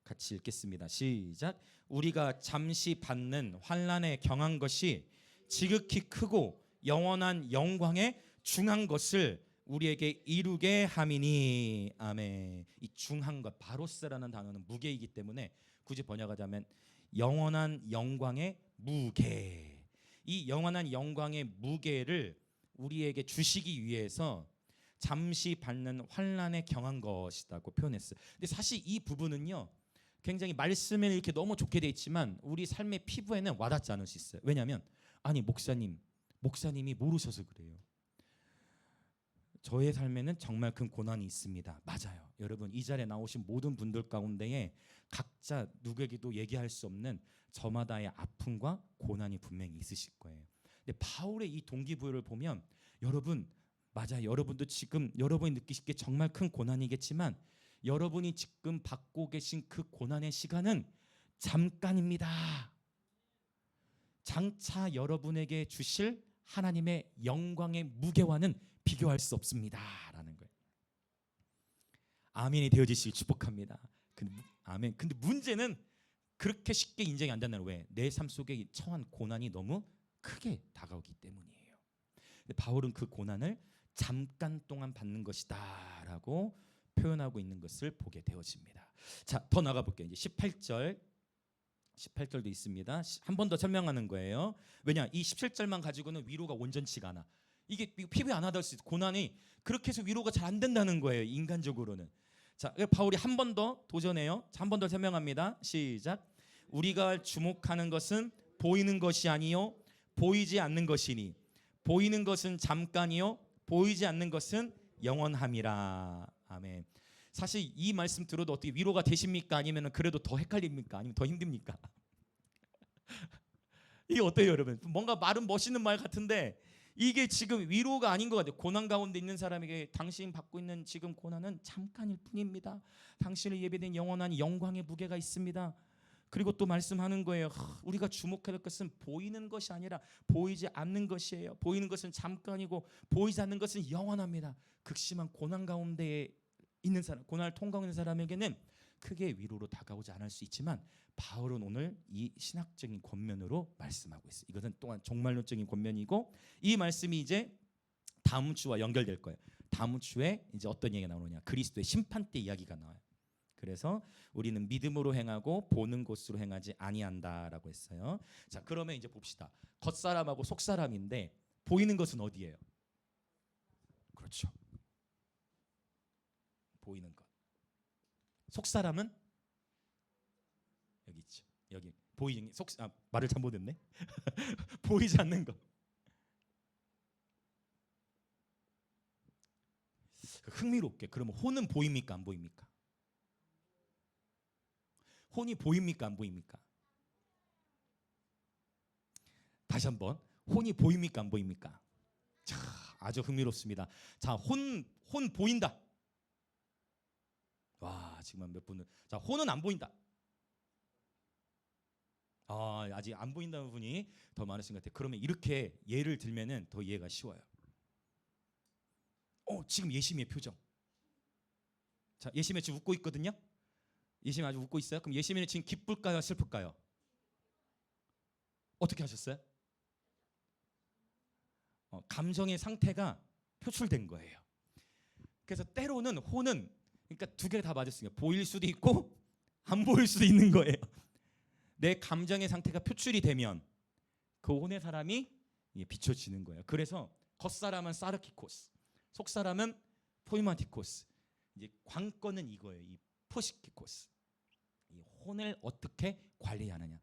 같이 읽겠습니다. 시작. 우리가 잠시 받는 환난에 경한 것이 지극히 크고 영원한 영광에 중한 것을 우리에게 이루게 함이니. 아멘. 이 중한 것, 바로스라는 단어는 무게이기 때문에 굳이 번역하자면 영원한 영광의 무게. 이 영원한 영광의 무게를 우리에게 주시기 위해서 잠시 받는 환난에 경한 것이라고 표현했어요. 근데 사실 이 부분은요, 굉장히 말씀에 이렇게 너무 좋게 돼 있지만 우리 삶의 피부에는 와닿지 않을 수 있어요. 왜냐하면 아니 목사님이 모르셔서 그래요. 저의 삶에는 정말 큰 고난이 있습니다. 맞아요. 여러분, 이 자리에 나오신 모든 분들 가운데에 각자 누구에게도 얘기할 수 없는 저마다의 아픔과 고난이 분명히 있으실 거예요. 근데 바울의 이 동기부여를 보면 여러분, 맞아요. 여러분도 지금 여러분이 느끼시기에 정말 큰 고난이겠지만 여러분이 지금 받고 계신 그 고난의 시간은 잠깐입니다. 장차 여러분에게 주실 하나님의 영광의 무게와는 비교할 수 없습니다 라는 거예요. 아멘이 되어지시길 축복합니다. 아멘. 근데 문제는 그렇게 쉽게 인정이 안 된다는, 왜? 내 삶 속에 처한 고난이 너무 크게 다가오기 때문이에요. 근데 바울은 그 고난을 잠깐 동안 받는 것이다 라고 표현하고 있는 것을 보게 되어집니다. 자, 더 나가 볼게요. 이제 18절도 있습니다. 한 번 더 설명하는 거예요. 왜냐? 이 17절만 가지고는 위로가 온전치가 않아. 이게 피부에 안 와닿을 수 있어. 고난이 그렇게 해서 위로가 잘 안 된다는 거예요, 인간적으로는. 자, 바울이 한 번 더 도전해요. 자, 한 번 더 설명합니다. 시작. 우리가 주목하는 것은 보이는 것이 아니요 보이지 않는 것이니 보이는 것은 잠깐이요 보이지 않는 것은 영원함이라. 아멘. 사실 이 말씀 들어도 어떻게 위로가 되십니까? 아니면 그래도 더 헷갈립니까? 아니면 더 힘듭니까? 이게 어때요, 여러분? 뭔가 말은 멋있는 말 같은데 이게 지금 위로가 아닌 것 같아요. 고난 가운데 있는 사람에게 당신 받고 있는 지금 고난은 잠깐일 뿐입니다. 당신을 예배된 영원한 영광의 무게가 있습니다. 그리고 또 말씀하는 거예요. 우리가 주목해야 될 것은 보이는 것이 아니라 보이지 않는 것이에요. 보이는 것은 잠깐이고 보이지 않는 것은 영원합니다. 극심한 고난 가운데 있는 사람, 고난을 통과하고 있는 사람에게는 크게 위로로 다가오지 않을 수 있지만 바울은 오늘 이 신학적인 권면으로 말씀하고 있어요. 이것은 또한 종말론적인 권면이고 이 말씀이 이제 다음 주와 연결될 거예요. 다음 주에 이제 어떤 얘기가 나오느냐? 그리스도의 심판 때 이야기가 나와요. 그래서 우리는 믿음으로 행하고 보는 것으로 행하지 아니한다라고 했어요. 자, 그러면 이제 봅시다. 겉사람하고 속사람인데 보이는 것은 어디예요? 그렇죠. 보이는 것. 속사람은 여기 있죠. 여기 보이는 말을 잘못했네. 보이지 않는 것. 흥미롭게 그러면 혼은 보입니까 안 보입니까? 혼이 보입니까 안 보입니까? 다시 한번 혼이 보입니까 안 보입니까? 자, 아주 흥미롭습니다. 자, 혼 보인다. 와, 지금 몇 분은 자, 혼은 안 보인다. 아직 안 보인다는 분이 더 많으신 것 같아요. 그러면 이렇게 예를 들면은 더 이해가 쉬워요. 지금 예심이의 표정. 자, 예심이 지금 웃고 있거든요. 예심이 아주 웃고 있어요. 그럼 예심이는 지금 기쁠까요, 슬플까요? 어떻게 하셨어요? 감정의 상태가 표출된 거예요. 그래서 때로는 혼은 그러니까 두 개 다 맞았으니까 보일 수도 있고 안 보일 수도 있는 거예요. 내 감정의 상태가 표출이 되면 그 혼의 사람이 비춰지는 거예요. 그래서 겉사람은 사르키코스, 속사람은 포이마티코스. 이제 관건은 이거예요. 이 포시키코스. 이 혼을 어떻게 관리하느냐.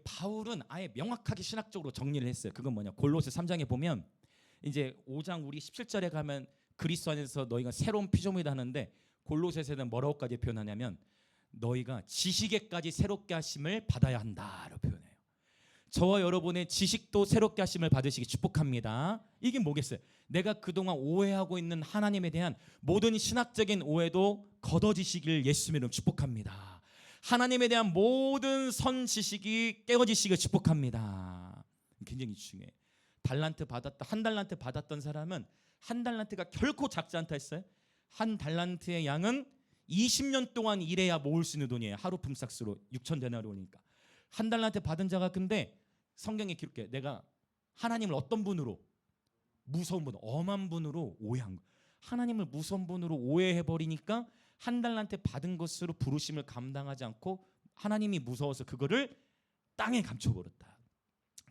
바울은 아예 명확하게 신학적으로 정리를 했어요. 그건 뭐냐? 골로새 3장에 보면 이제 5장 우리 17절에 가면 그리스도 안에서 너희가 새로운 피조물이다 하는데 골로새에서는 뭐라고까지 표현하냐면 너희가 지식에까지 새롭게 하심을 받아야 한다라고 표현해요. 저와 여러분의 지식도 새롭게 하심을 받으시기 축복합니다. 이게 뭐겠어요? 내가 그동안 오해하고 있는 하나님에 대한 모든 신학적인 오해도 걷어지시길 예수님의 이름으로 축복합니다. 하나님에 대한 모든 선 지식이 깨어지시길 축복합니다. 굉장히 중요해요. 한 달란트 받았던 사람은 한 달란트가 결코 작지 않다 했어요. 한 달란트의 양은 20년 동안 일해야 모을 수 있는 돈이에요. 하루 품삯으로 6,000데나리오니까. 한 달란트 받은 자가 근데 성경에 기록해 내가 하나님을 어떤 분으로 무서운 분, 엄한 분으로 오해한 거. 하나님을 무서운 분으로 오해해 버리니까 한 달란트 받은 것으로 부르심을 감당하지 않고 하나님이 무서워서 그거를 땅에 감춰버렸다.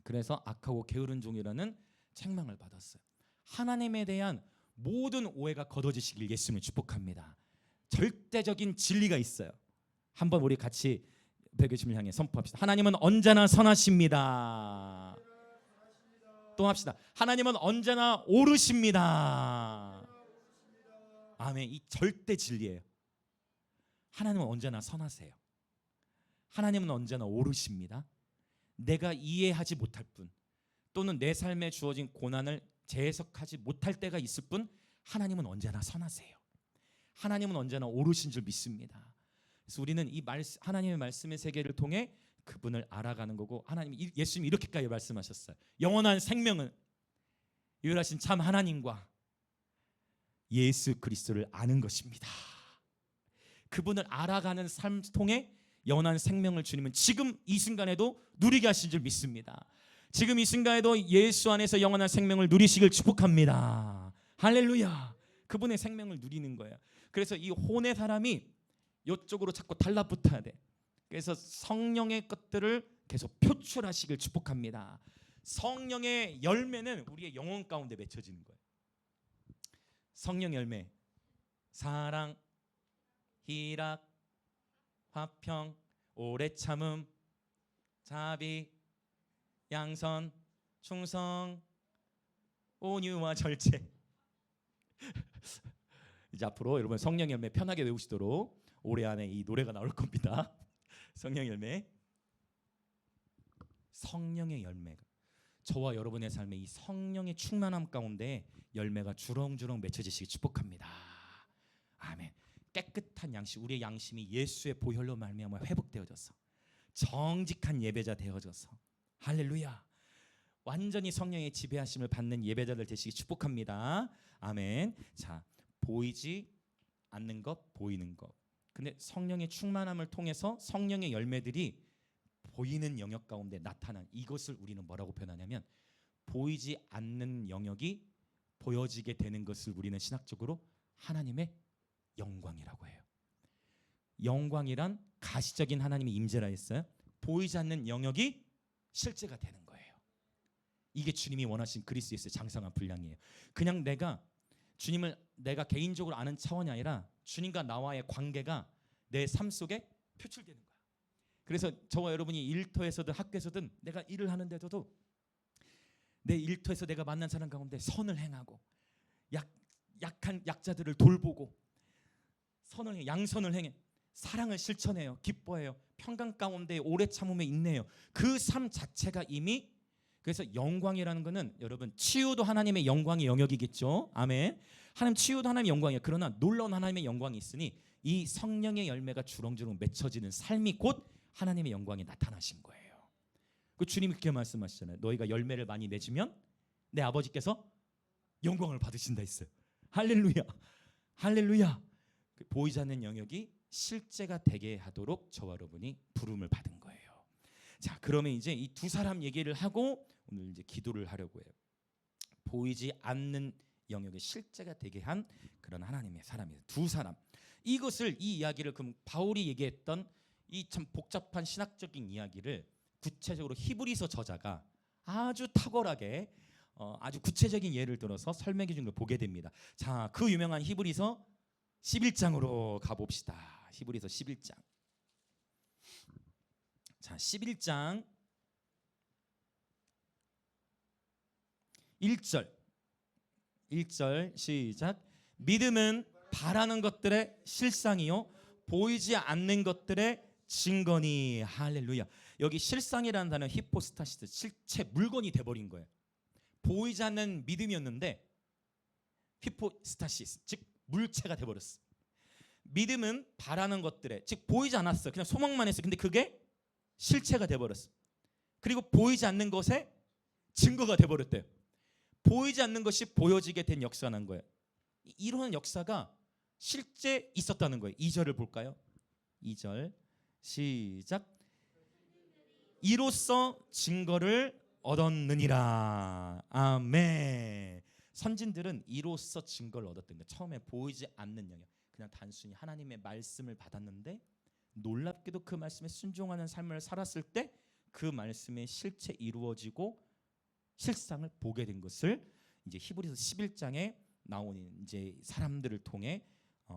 그래서 악하고 게으른 종이라는 책망을 받았어요. 하나님에 대한 모든 오해가 걷어지시길 예수님을 축복합니다. 절대적인 진리가 있어요. 한번 우리 같이 백유심을 향해 선포합시다. 하나님은 언제나 선하십니다. 또 합시다. 하나님은 언제나 옳으십니다. 아멘. 이 절대 진리예요. 하나님은 언제나 선하세요. 하나님은 언제나 옳으십니다. 내가 이해하지 못할 뿐 또는 내 삶에 주어진 고난을 재해석하지 못할 때가 있을 뿐 하나님은 언제나 선하세요. 하나님은 언제나 옳으신 줄 믿습니다. 그래서 우리는 이 하나님의 말씀의 세계를 통해 그분을 알아가는 거고 예수님이 이렇게까지 말씀하셨어요. 영원한 생명은 유일하신 참 하나님과 예수 그리스도를 아는 것입니다. 그분을 알아가는 삶 통해 영원한 생명을 주님은 지금 이 순간에도 누리게 하신 줄 믿습니다. 지금 이 순간에도 예수 안에서 영원한 생명을 누리시길 축복합니다. 할렐루야. 그분의 생명을 누리는 거예요. 그래서 이 혼의 사람이 이쪽으로 자꾸 달라붙어야 돼. 그래서 성령의 것들을 계속 표출하시길 축복합니다. 성령의 열매는 우리의 영혼 가운데 맺혀지는 거예요. 성령 열매, 사랑, 희락, 화평, 오래 참음, 자비, 양선, 충성, 온유와 절제. 이제 앞으로 여러분 성령 열매 편하게 외우시도록 올해 안에 이 노래가 나올 겁니다. 성령 열매. 성령의 열매가 저와 여러분의 삶에 이 성령의 충만함 가운데 열매가 주렁주렁 맺혀지시기 축복합니다. 아멘. 깨끗한 양심, 우리의 양심이 예수의 보혈로 말미암아 회복되어져서 정직한 예배자 되어져서 할렐루야. 완전히 성령의 지배하심을 받는 예배자들 되시기 축복합니다. 아멘. 자, 보이지 않는 것, 보이는 것. 근데 성령의 충만함을 통해서 성령의 열매들이 보이는 영역 가운데 나타난 이것을 우리는 뭐라고 표현하냐면 보이지 않는 영역이 보여지게 되는 것을 우리는 신학적으로 하나님의 영광이라고 해요. 영광이란 가시적인 하나님의 임재라 했어요. 보이지 않는 영역이 실제가 되는 거예요. 이게 주님이 원하신 그리스도의 장성한 분량이에요. 그냥 주님을 내가 개인적으로 아는 차원이 아니라 주님과 나와의 관계가 내 삶 속에 표출되는 거야. 그래서 저와 여러분이 일터에서든 학교에서든 내가 일을 하는데도 내 일터에서 내가 만난 사람 가운데 선을 행하고 약자들을 돌보고 양선을 행해 사랑을 실천해요. 기뻐해요. 평강 가운데 오래 참음에 인내해요. 그 삶 자체가 이미, 그래서 영광이라는 것은 여러분 치유도 하나님의 영광의 영역이겠죠. 아멘. 하나님 치유도 하나님의 영광이에요. 그러나 놀라운 하나님의 영광이 있으니 이 성령의 열매가 주렁주렁 맺혀지는 삶이 곧 하나님의 영광이 나타나신 거예요. 그 주님이 그렇게 말씀하시잖아요. 너희가 열매를 많이 맺으면 내 아버지께서 영광을 받으신다 했어요. 할렐루야. 할렐루야. 보이지 않는 영역이 실제가 되게 하도록 저와 여러분이 부름을 받은 거예요. 자, 그러면 이제 이 두 사람 얘기를 하고 오늘 이제 기도를 하려고 해요. 보이지 않는 영역이 실제가 되게 한 그런 하나님의 사람이에요. 두 사람. 이것을, 이 이야기를 그럼 바울이 얘기했던 이 참 복잡한 신학적인 이야기를 구체적으로 히브리서 저자가 아주 탁월하게 아주 구체적인 예를 들어서 설명해 준 걸 보게 됩니다. 자, 그 유명한 히브리서 11장으로 가봅시다. 히브리서 11장. 자, 11장 1절 시작. 믿음은 바라는 것들의 실상이요 보이지 않는 것들의 증거니. 할렐루야. 여기 실상이라는 단어는 히포스타시스, 실체, 물건이 돼버린 거예요. 보이지 않는 믿음이었는데 히포스타시스, 즉 물체가 돼버렸어. 믿음은 바라는 것들에, 즉 보이지 않았어. 그냥 소망만 했어. 근데 그게 실체가 돼버렸어. 그리고 보이지 않는 것에 증거가 돼버렸대요. 보이지 않는 것이 보여지게 된 역사가 난 거예요. 이런 역사가 실제 있었다는 거예요. 2절을 볼까요? 2절 시작. 이로써 증거를 얻었느니라. 아멘. 선진들은 이로써 증거를 얻었던 거예요. 처음에 보이지 않는 영역, 그냥 단순히 하나님의 말씀을 받았는데 놀랍게도 그 말씀에 순종하는 삶을 살았을 때 그 말씀의 실체 이루어지고 실상을 보게 된 것을 이제 히브리서 11장에 나오는 이제 사람들을 통해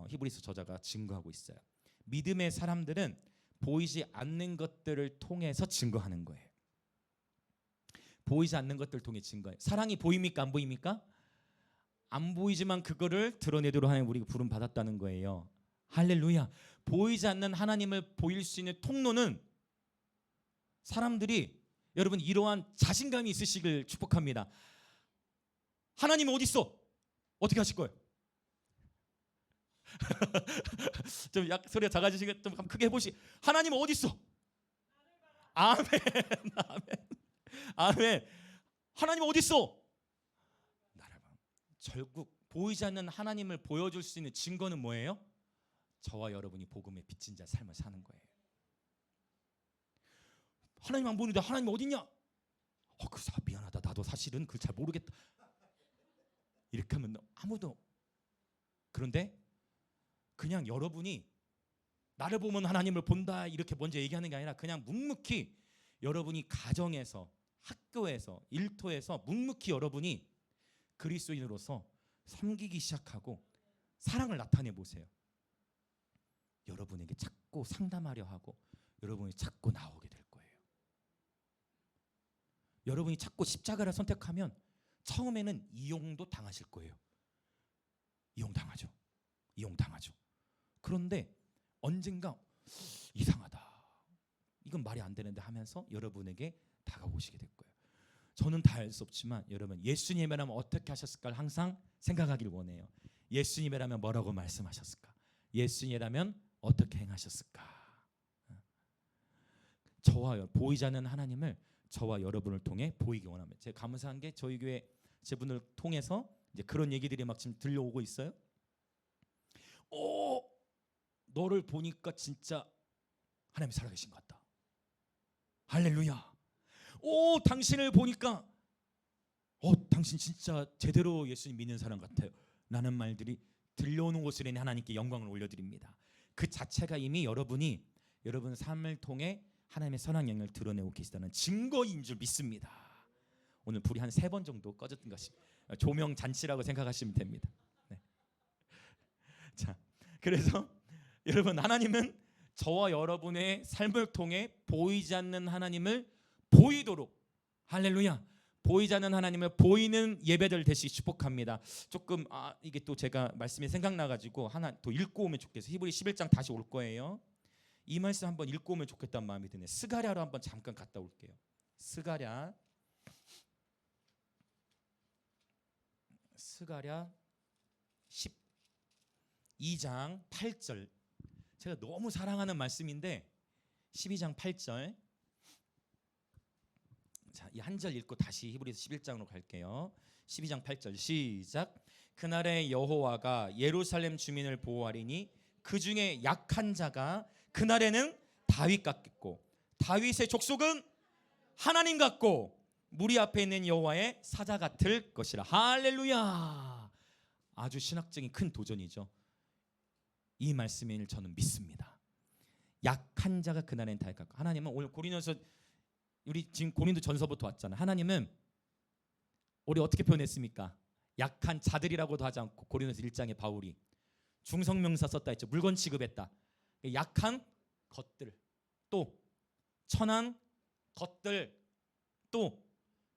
히브리서 저자가 증거하고 있어요. 믿음의 사람들은 보이지 않는 것들을 통해서 증거하는 거예요. 보이지 않는 것들을 통해 증거해요. 사랑이 보입니까? 안 보입니까? 안 보이지만 그거를 드러내도록 하나님 우리가 부름 받았다는 거예요. 할렐루야. 보이지 않는 하나님을 보일 수 있는 통로는 사람들이, 여러분 이러한 자신감이 있으시길 축복합니다. 하나님 어디 있어? 어떻게 하실 거예요? 좀 소리가 작아지시니까 좀 크게 해보시. 하나님 어디 있어? 아멘. 아멘. 아멘. 하나님 어디 있어? 결국 보이지 않는 하나님을 보여줄 수 있는 증거는 뭐예요? 저와 여러분이 복음의 빚진 자 삶을 사는 거예요. 하나님 안 보이는데 하나님 어딨냐? 미안하다. 나도 사실은 그걸 잘 모르겠다. 이렇게 하면 아무도. 그런데 그냥 여러분이 나를 보면 하나님을 본다 이렇게 먼저 얘기하는 게 아니라 그냥 묵묵히 여러분이 가정에서, 학교에서, 일터에서 묵묵히 여러분이 그리스도인으로서 섬기기 시작하고 사랑을 나타내 보세요. 여러분에게 자꾸 상담하려 하고 여러분이 자꾸 나오게 될 거예요. 여러분이 자꾸 십자가를 선택하면 처음에는 이용도 당하실 거예요. 이용당하죠. 그런데 언젠가 이상하다, 이건 말이 안 되는데 하면서 여러분에게 다가오시게 될 거예요. 저는 다 알 수 없지만 여러분, 예수님이라면 어떻게 하셨을까를 항상 생각하길 원해요. 예수님이라면 뭐라고 말씀하셨을까? 예수님이라면 어떻게 행하셨을까? 저와 보이지 않는 하나님을 저와 여러분을 통해 보이기 원합니다. 제가 감사한 게 저희 교회 제분을 통해서 이제 그런 얘기들이 막 지금 들려오고 있어요. 너를 보니까 진짜 하나님이 살아계신 것 같다. 할렐루야. 당신을 보니까 당신 진짜 제대로 예수님 믿는 사람 같아요 라는 말들이 들려오는 곳으로 인해 하나님께 영광을 올려드립니다. 그 자체가 이미 여러분이 여러분 삶을 통해 하나님의 선한 영향을 드러내고 계시다는 증거인 줄 믿습니다. 오늘 불이 한 3번 정도 꺼졌던 것이 조명 잔치라고 생각하시면 됩니다. 네. 자, 그래서 여러분, 하나님은 저와 여러분의 삶을 통해 보이지 않는 하나님을 보이도록, 할렐루야, 보이지 않는 하나님을 보이는 예배들 되시기 축복합니다. 조금 이게 또 제가 말씀이 생각나가지고 하나 또 읽고 오면 좋겠어요. 히브리 11장 다시 올 거예요. 이 말씀 한번 읽고 오면 좋겠다는 마음이 드네요. 스가랴로 한번 잠깐 갔다 올게요. 스가랴 12장 8절. 제가 너무 사랑하는 말씀인데 12장 8절. 자, 이 한 절 읽고 다시 히브리서 11장으로 갈게요. 12장 8절 시작. 그날에 여호와가 예루살렘 주민을 보호하리니 그 중에 약한 자가 그날에는 다윗 같겠고 다윗의 족속은 하나님 같고 무리 앞에 있는 여호와의 사자 같을 것이라. 할렐루야. 아주 신학적인 큰 도전이죠. 이 말씀을 저는 믿습니다. 약한 자가 그날엔 다윗 같고. 하나님은 오늘 고린도서, 우리 지금 고린도 전서부터 왔잖아요. 하나님은 우리 어떻게 표현했습니까? 약한 자들이라고도 하지 않고 고린도서 1장에 바울이 중성명사 썼다 했죠. 물건 취급했다. 약한 것들, 또 천한 것들, 또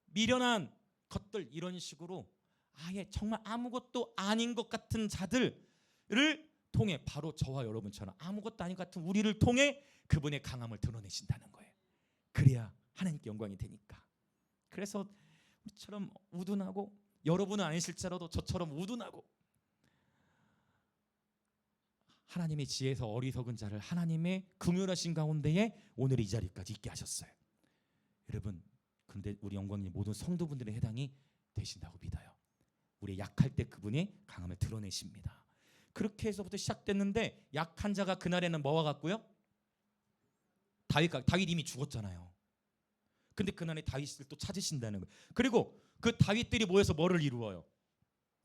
미련한 것들, 이런 식으로 아예 정말 아무것도 아닌 것 같은 자들을 통해 바로 저와 여러분처럼 아무것도 아닌 것 같은 우리를 통해 그분의 강함을 드러내신다는 거예요. 그래야 하나님께 영광이 되니까. 그래서 우리처럼 우둔하고, 여러분은 아니실지라도 저처럼 우둔하고, 하나님의 지혜에서 어리석은 자를 하나님의 긍휼하신 가운데에 오늘 이 자리까지 있게 하셨어요. 여러분, 그런데 우리 영광님 모든 성도분들의 해당이 되신다고 믿어요. 우리 약할 때 그분이 강함을 드러내십니다. 그렇게 해서부터 시작됐는데 약한 자가 그날에는 뭐와 같고요? 다윗 이미 죽었잖아요. 근데 그날에 다윗을 또 찾으신다는 거예요. 그리고 그 다윗들이 모여서 뭐를 이루어요?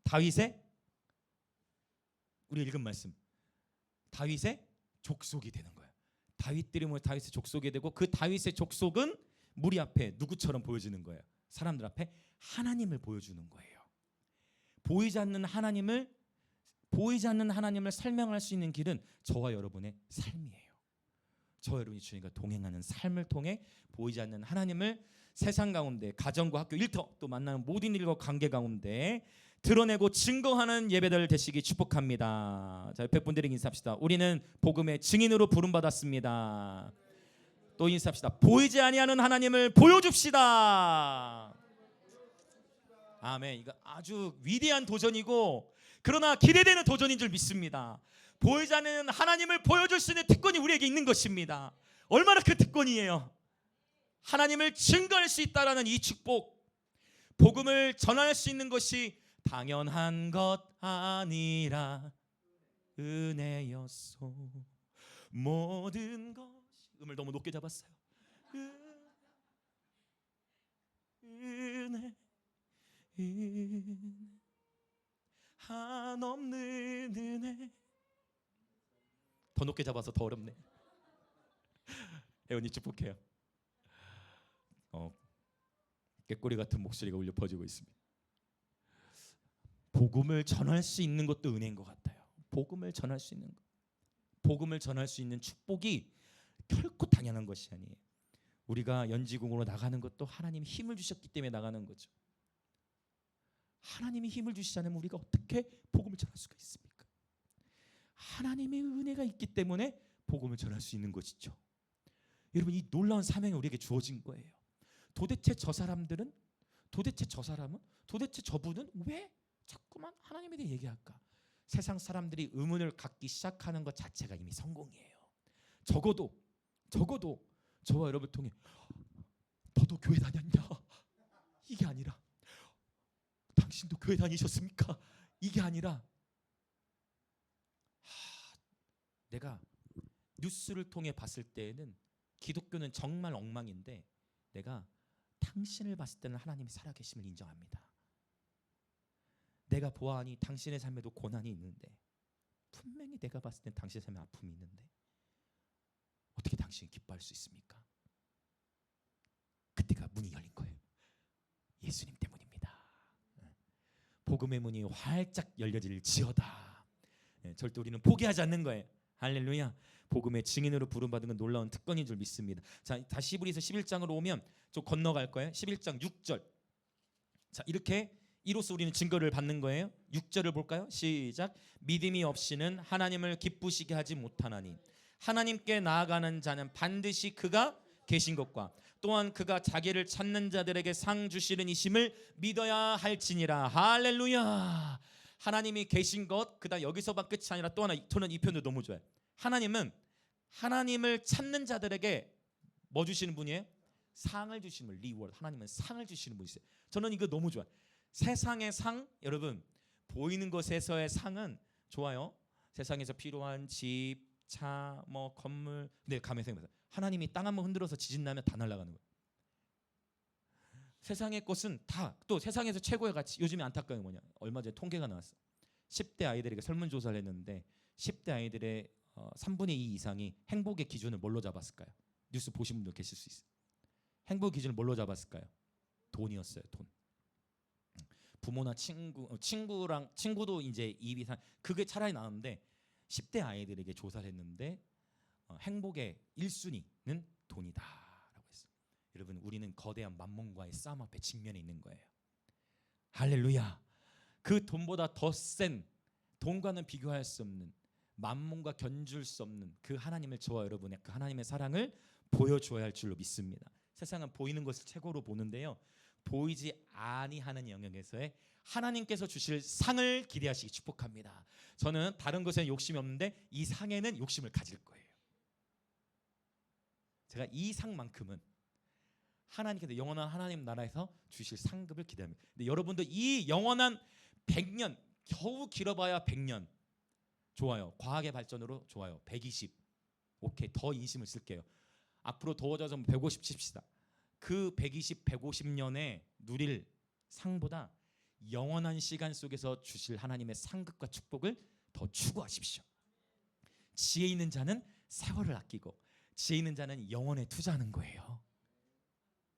다윗의, 우리 읽은 말씀, 다윗의 족속이 되는 거예요. 다윗들이 모여 다윗의 족속이 되고 그 다윗의 족속은 무리 앞에 누구처럼 보여지는 거예요? 사람들 앞에 하나님을 보여주는 거예요. 보이지 않는 하나님을 설명할 수 있는 길은 저와 여러분의 삶이에요. 저와 여러분이 주님과 동행하는 삶을 통해 보이지 않는 하나님을 세상 가운데, 가정과 학교, 일터, 또 만나는 모든 일과 관계 가운데 드러내고 증거하는 예배들 되시기 축복합니다. 자, 옆에 분들에게 인사합시다. 우리는 복음의 증인으로 부름받았습니다. 또 인사합시다. 보이지 아니하는 하나님을 보여줍시다. 아멘. 이거 아주 위대한 도전이고, 그러나 기대되는 도전인 줄 믿습니다. 보이지 않는 하나님을 보여줄 수 있는 특권이 우리에게 있는 것입니다. 얼마나 큰 특권이에요. 하나님을 증거할 수 있다라는 이 축복, 복음을 전할 수 있는 것이 당연한 것 아니라 은혜였소. 모든 것이, 음을 너무 높게 잡았어요. 은혜 한없는 은혜. 더 높게 잡아서 더 어렵네. 혜원이 축복해요. 꾀꼬리 같은 목소리가 울려 퍼지고 있습니다. 복음을 전할 수 있는 것도 은혜인 것 같아요. 복음을 전할 수 있는 것, 복음을 전할 수 있는 축복이 결코 당연한 것이 아니에요. 우리가 연지궁으로 나가는 것도 하나님이 힘을 주셨기 때문에 나가는 거죠. 하나님이 힘을 주시지 않으면 우리가 어떻게 복음을 전할 수가 있습니까? 하나님의 은혜가 있기 때문에 복음을 전할 수 있는 것이죠. 여러분, 이 놀라운 사명이 우리에게 주어진 거예요. 도대체 저 사람은, 도대체 저분은 왜 자꾸만 하나님에 대해 얘기할까? 세상 사람들이 의문을 갖기 시작하는 것 자체가 이미 성공이에요. 적어도 저와 여러분을 통해 너도 교회 다녔냐? 이게 아니라 당신도 교회 다니셨습니까? 이게 아니라 내가 뉴스를 통해 봤을 때에는 기독교는 정말 엉망인데 내가 당신을 봤을 때는 하나님이 살아계심을 인정합니다. 내가 보아하니 당신의 삶에도 고난이 있는데 분명히 내가 봤을 땐 당신의 삶에 아픔이 있는데 어떻게 당신이 기뻐할 수 있습니까? 그때가 문이 열린 거예요. 예수님 때문입니다. 복음의 문이 활짝 열려질지어다. 절대 우리는 포기하지 않는 거예요. 할렐루야. 복음의 증인으로 부름받은 건 놀라운 특권인 줄 믿습니다. 자, 다시 히브리서 11장으로 오면 좀 건너갈 거예요. 11장 6절. 자, 이렇게 이로써 우리는 증거를 받는 거예요. 6절을 볼까요? 시작. 믿음이 없이는 하나님을 기쁘시게 하지 못하나니 하나님께 나아가는 자는 반드시 그가 계신 것과 또한 그가 자기를 찾는 자들에게 상 주시는 이심을 믿어야 할지니라. 할렐루야. 하나님이 계신 것, 그다음 여기서만 끝이 아니라 또 하나, 저는 이 표현도 너무 좋아요. 하나님은 하나님을 찾는 자들에게 뭐 주시는 분이에요? 상을 주시는 분, 리워드. 하나님은 상을 주시는 분이세요. 저는 이거 너무 좋아요. 세상의 상, 여러분 보이는 것에서의 상은 좋아요. 세상에서 필요한 집, 차, 뭐 건물. 근데 가만히 생각해보세요. 하나님이 땅 한번 흔들어서 지진 나면 다 날아가는 거예요. 세상의 것은 다, 또 세상에서 최고의 가치. 요즘에 안타까운 게 뭐냐, 얼마 전에 통계가 나왔어. 10대 아이들에게 설문조사를 했는데 10대 아이들의 3분의 2 이상이 행복의 기준을 뭘로 잡았을까요? 뉴스 보신 분들 계실 수 있어요. 행복 기준을 뭘로 잡았을까요? 돈이었어요. 돈. 부모나 친구도 이제 2 이상, 그게 차라리 나왔는데 10대 아이들에게 조사를 했는데 행복의 1순위는 돈이다라고 했어요. 여러분, 우리는 거대한 만몬과의 싸움 앞에 직면해 있는 거예요. 할렐루야. 그 돈보다 더 센, 돈과는 비교할 수 없는, 만몬과 견줄 수 없는 그 하나님을, 저와 여러분의 그 하나님의 사랑을 보여줘야 할 줄로 믿습니다. 세상은 보이는 것을 최고로 보는데요, 보이지 아니하는 영역에서의 하나님께서 주실 상을 기대하시기 축복합니다. 저는 다른 것에는 욕심이 없는데 이 상에는 욕심을 가질 거예요. 제가 이 상만큼은 하나님께서 영원한 하나님 나라에서 주실 상급을 기대합니다. 근데 여러분들 이 영원한 100년, 겨우 길어봐야 100년. 좋아요. 과학의 발전으로 좋아요. 120. 오케이. 더 인심을 쓸게요. 앞으로 더워져서 150 칩시다. 그 120, 150년에 누릴 상보다 영원한 시간 속에서 주실 하나님의 상급과 축복을 더 추구하십시오. 지혜 있는 자는 세월을 아끼고 지혜 있는 자는 영혼에 투자하는 거예요.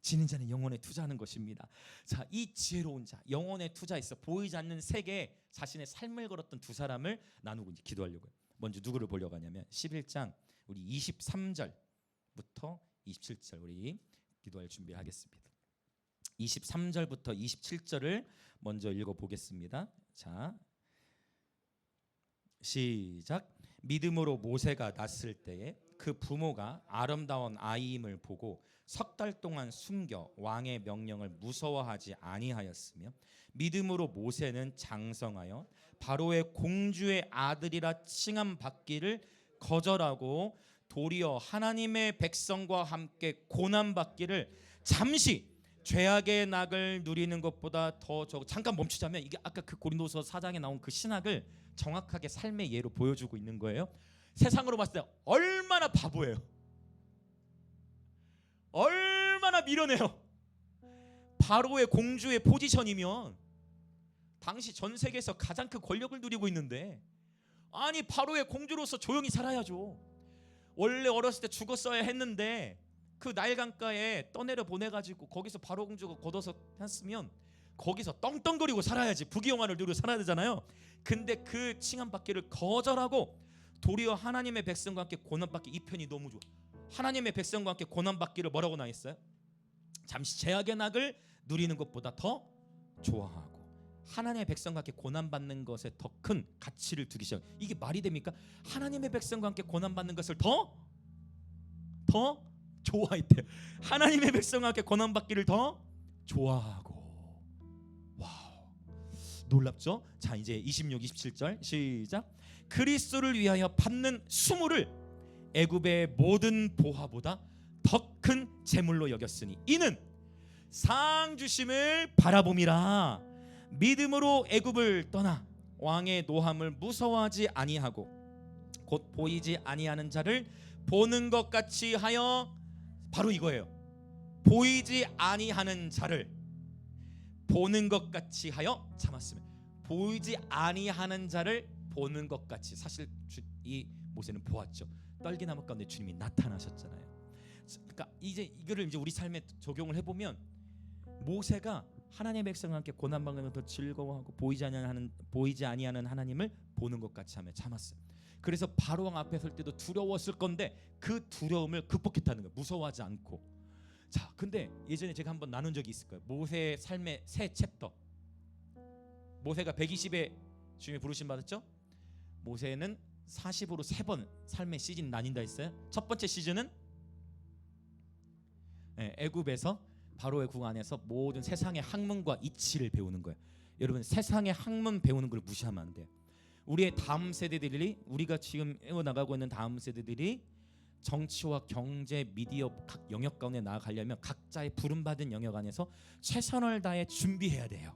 지혜 있는 자는 영혼에 투자하는 것입니다. 자, 이 지혜로운 자, 영혼에 투자해서 보이지 않는 세계에 자신의 삶을 걸었던 두 사람을 나누고 이제 기도하려고요. 먼저 누구를 보려고 하냐면 11장 우리 23절부터 27절 우리 기도할 준비하겠습니다. 23절부터 27절을 먼저 읽어보겠습니다. 자, 시작. 믿음으로 모세가 낳았을 때에 그 부모가 아름다운 아이임을 보고 석 달 동안 숨겨 왕의 명령을 무서워하지 아니하였으며 믿음으로 모세는 장성하여 바로의 공주의 아들이라 칭함 받기를 거절하고 도리어 하나님의 백성과 함께 고난 받기를 잠시 죄악의 낙을 누리는 것보다 더 적어. 잠깐 멈추자면 이게 아까 그 고린도서 4장에 나온 그 신학을 정확하게 삶의 예로 보여주고 있는 거예요. 세상으로 봤을 때 얼마나 바보예요. 얼마나 미련해요. 바로의 공주의 포지션이면 당시 전 세계에서 가장 큰 권력을 누리고 있는데, 아니 바로의 공주로서 조용히 살아야죠. 원래 어렸을 때 죽었어야 했는데 그 나일 강가에 떠내려 보내가지고 거기서 바로 공주가 걷어서 했으면 거기서 떵떵거리고 살아야지, 부귀영화를 누리고 살아야 되잖아요. 근데 그 칭함 받기를 거절하고 도리어 하나님의 백성과 함께 고난받기. 이 편이 너무 좋아. 하나님의 백성과 함께 고난받기를 뭐라고 나있어요? 잠시 죄악의 낙을 누리는 것보다 더 좋아하고 하나님의 백성과 함께 고난받는 것에 더 큰 가치를 두기 시작. 이게 말이 됩니까? 하나님의 백성과 함께 고난받는 것을 더 좋아했대요. 하나님의 백성과 함께 고난받기를 더 좋아하고. 와우, 놀랍죠? 자, 이제 26, 27절 시작. 그리스도를 위하여 받는 수모를 애굽의 모든 보화보다 더 큰 재물로 여겼으니 이는 상 주심을 바라봄이라. 믿음으로 애굽을 떠나 왕의 노함을 무서워하지 아니하고 곧 보이지 아니하는 자를 보는 것 같이 하여, 바로 이거예요. 보이지 아니하는 자를 보는 것 같이 하여 참았으며. 보이지 아니하는 자를 보는 것 같이. 사실 이 모세는 보았죠. 떨기나무 가운데 주님이 나타나셨잖아요. 그러니까 이제 이거를 이제 우리 삶에 적용을 해보면 모세가 하나님의 백성과 함께 고난받는 것을 즐거워하고 보이지 아니하는 하나님을 보는 것 같이 하며 참았어요. 그래서 바로 왕 앞에 설 때도 두려웠을 건데 그 두려움을 극복했다는 거예요. 무서워하지 않고. 자, 근데 예전에 제가 한번 나눈 적이 있을 거예요. 모세의 삶의 새 챕터. 모세가 120에 주님이 부르심 받았죠? 모세는 40으로 3번 삶의 시즌 나뉜다 했어요. 첫 번째 시즌은 애굽에서 바로의 궁 안에서 모든 세상의 학문과 이치를 배우는 거예요. 여러분, 세상의 학문 배우는 걸 무시하면 안 돼요. 우리의 다음 세대들이, 우리가 지금 에워나가고 있는 다음 세대들이 정치와 경제, 미디어 각 영역 가운데 나아가려면 각자의 부름받은 영역 안에서 최선을 다해 준비해야 돼요.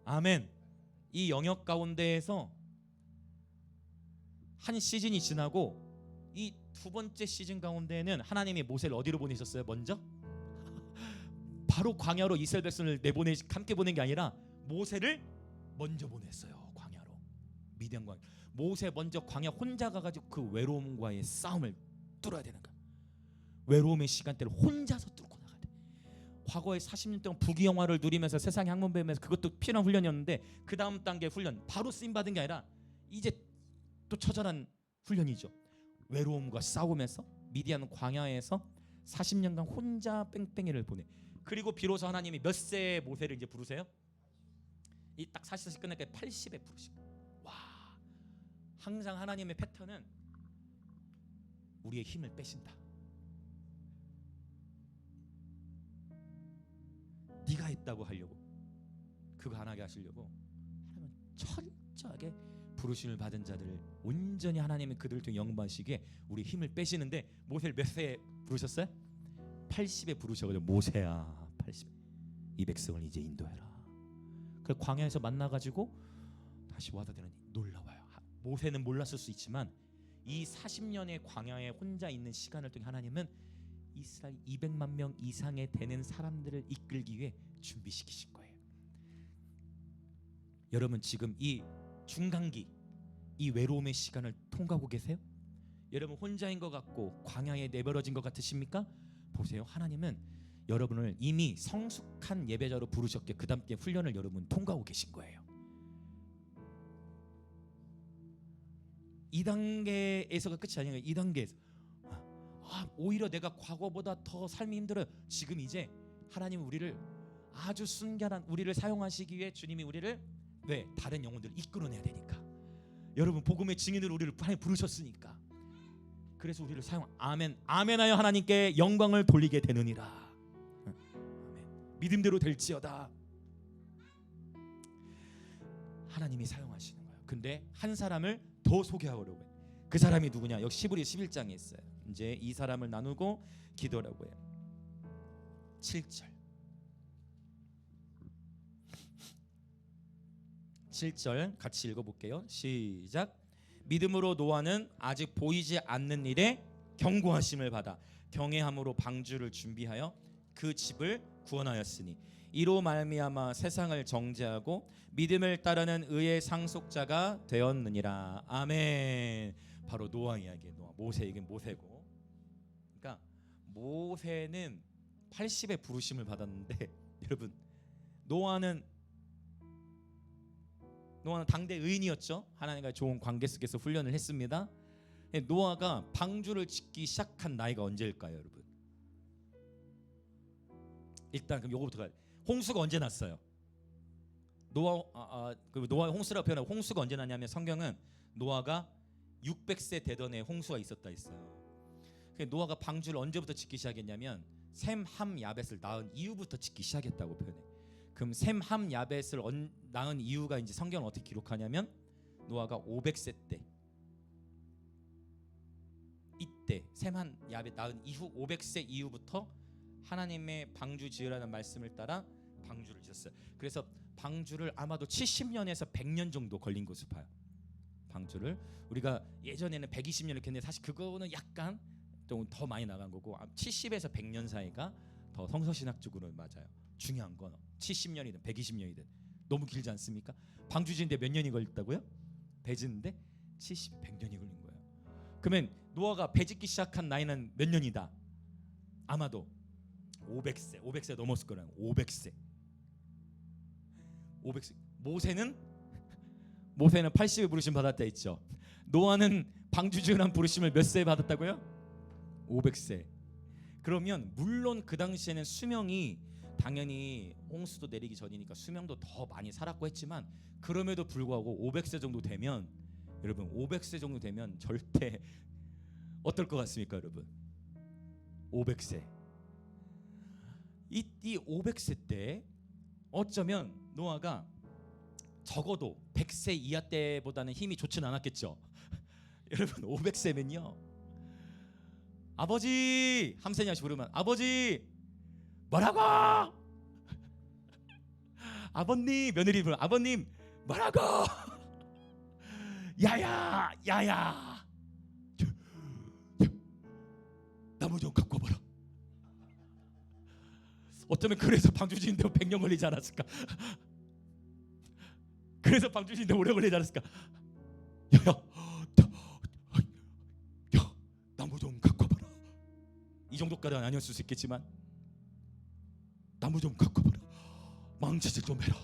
아멘. 이 영역 가운데에서 한 시즌이 지나고 이 두 번째 시즌 가운데에는 하나님이 모세를 어디로 보내셨어요? 먼저 바로 광야로 이스라엘 백성을 함께 보낸 게 아니라 모세를 먼저 보냈어요. 광야로, 미디안 광야. 모세 먼저 광야 혼자 가가지고 그 외로움과의 싸움을 뚫어야 되는 거야. 외로움의 시간대를 혼자서 뚫고 나가야 돼. 과거에 40년 동안 부귀영화를 누리면서 세상의 학문 배우면서 그것도 필요한 훈련이었는데, 그 다음 단계 훈련, 바로 쓰임 받은 게 아니라 이제 또 처절한 훈련이죠. 외로움과 싸우면서 미디안 광야에서 40년간 혼자 뺑뺑이를 보내. 그리고 비로소 하나님이 몇 세의 모세를 이제 부르세요? 이 딱 40세 끝날 때 80에 부르시고. 와, 항상 하나님의 패턴은 우리의 힘을 빼신다. 네가 했다고 하려고, 그거 안 하게 하시려고 하나님은 철저하게 부르심을 받은 자들을 온전히 하나님이 그들을 통해 영광하시기에 우리 힘을 빼시는데, 모세를 몇 세에 부르셨어요? 80에 부르셔가지고 모세야 80, 이 백성을 이제 인도해라. 그 광야에서 만나가지고 다시 와서 되는 놀라워요. 모세는 몰랐을 수 있지만 이 40년의 광야에 혼자 있는 시간을 통해 하나님은 이스라엘 200만 명 이상의 되는 사람들을 이끌기 위해 준비시키신 거예요. 여러분, 지금 이 중간기, 이 외로움의 시간을 통과하고 계세요? 여러분, 혼자인 것 같고 광야에 내버려진 것 같으십니까? 보세요. 하나님은 여러분을 이미 성숙한 예배자로 부르셨기에 그 다음 때 훈련을 여러분 통과하고 계신 거예요. 2단계에서가 끝이 아니에요. 2단계에서 오히려 내가 과거보다 더 삶이 힘들어요. 지금 이제 하나님 우리를 아주 순결한 우리를 사용하시기 위해 주님이 우리를 왜? 다른 영혼들을 이끌어내야 되니까. 여러분, 복음의 증인으로 우리를 하나님 부르셨으니까. 그래서 우리를 아멘, 아멘하여 하나님께 영광을 돌리게 되느니라. 아멘. 믿음대로 될지어다. 하나님이 사용하시는 거예요. 근데 한 사람을 더 소개하려고 해요. 그 사람이 누구냐? 여기 시브리 11장에 있어요. 이제 이 사람을 나누고 기도라고 해요. 7절 같이 읽어볼게요. 시작. 믿음으로 노아는 아직 보이지 않는 일에 경고하심을 받아 경외함으로 방주를 준비하여 그 집을 구원하였으니 이로 말미암아 세상을 정죄하고 믿음을 따르는 의의 상속자가 되었느니라. 아멘. 바로 노아 이야기예요. 노아. 모세에게 모세고. 그러니까 모세는 80의 부르심을 받았는데 여러분, 노아는 당대 의인이었죠. 하나님과 좋은 관계 속에서 훈련을 했습니다. 노아가 방주를 짓기 시작한 나이가 언제일까요, 여러분? 일단 그럼 요거부터 가요. 홍수가 언제 났어요? 노아 홍수라고 표현하고, 홍수가 언제 났냐면 성경은 노아가 600세 되던 해 홍수가 있었다 했어요. 노아가 방주를 언제부터 짓기 시작했냐면 셈, 함, 야벳을 낳은 이후부터 짓기 시작했다고 표현해. 그럼 셈, 함, 야벳을 낳은 이유가 이제 성경은 어떻게 기록하냐면 노아가 500세 때, 이때 셈, 함, 야벳 낳은 이후 500세 이후부터 하나님의 방주 지으라는 말씀을 따라 방주를 지었어요. 그래서 방주를 아마도 70년에서 100년 정도 걸린 것으로 봐요. 방주를 우리가 예전에는 120년을 했는데 사실 그거는 약간 좀 더 많이 나간 거고 70에서 100년 사이가 더 성서신학적으로는 맞아요. 중요한 건 70년이든 120년이든 너무 길지 않습니까? 방주 지는데 몇 년이 걸렸다고요? 배 짓는데 70, 100년이 걸린 거예요. 그러면 노아가 배 짓기 시작한 나이는 몇 년이다? 아마도 500세 넘었을 거라고. 500세. 모세는 80에 부르심 받았다 했죠. 노아는 방주 지으라는 부르심을 몇 세에 받았다고요? 500세. 그러면 물론 그 당시에는 수명이 당연히 홍수도 내리기 전이니까 수명도 더 많이 살았고 했지만 그럼에도 불구하고 500세 정도 되면 여러분 500세 정도 되면 절대 어떨 것 같습니까 여러분? 500세 이 500세 때 어쩌면 노아가 적어도 100세 이하 때보다는 힘이 좋진 않았겠죠. 여러분 500세면요 아버지 함센이 아씨 부르면 아버지 뭐라고 아버님 며느리 부르면 아버님 뭐라고 야야 야야 나무 좀 갖고 와봐라. 어쩌면 그래서 방주시는데 100년 걸리지 않았을까. 그래서 방주시는데 오래 걸리지 않았을까. 야야 야 나무 좀 갖고 와봐라. 이 정도까지는 아니었을 수 있겠지만 나무 좀 갖고 와봐라. 망치질 좀 해라.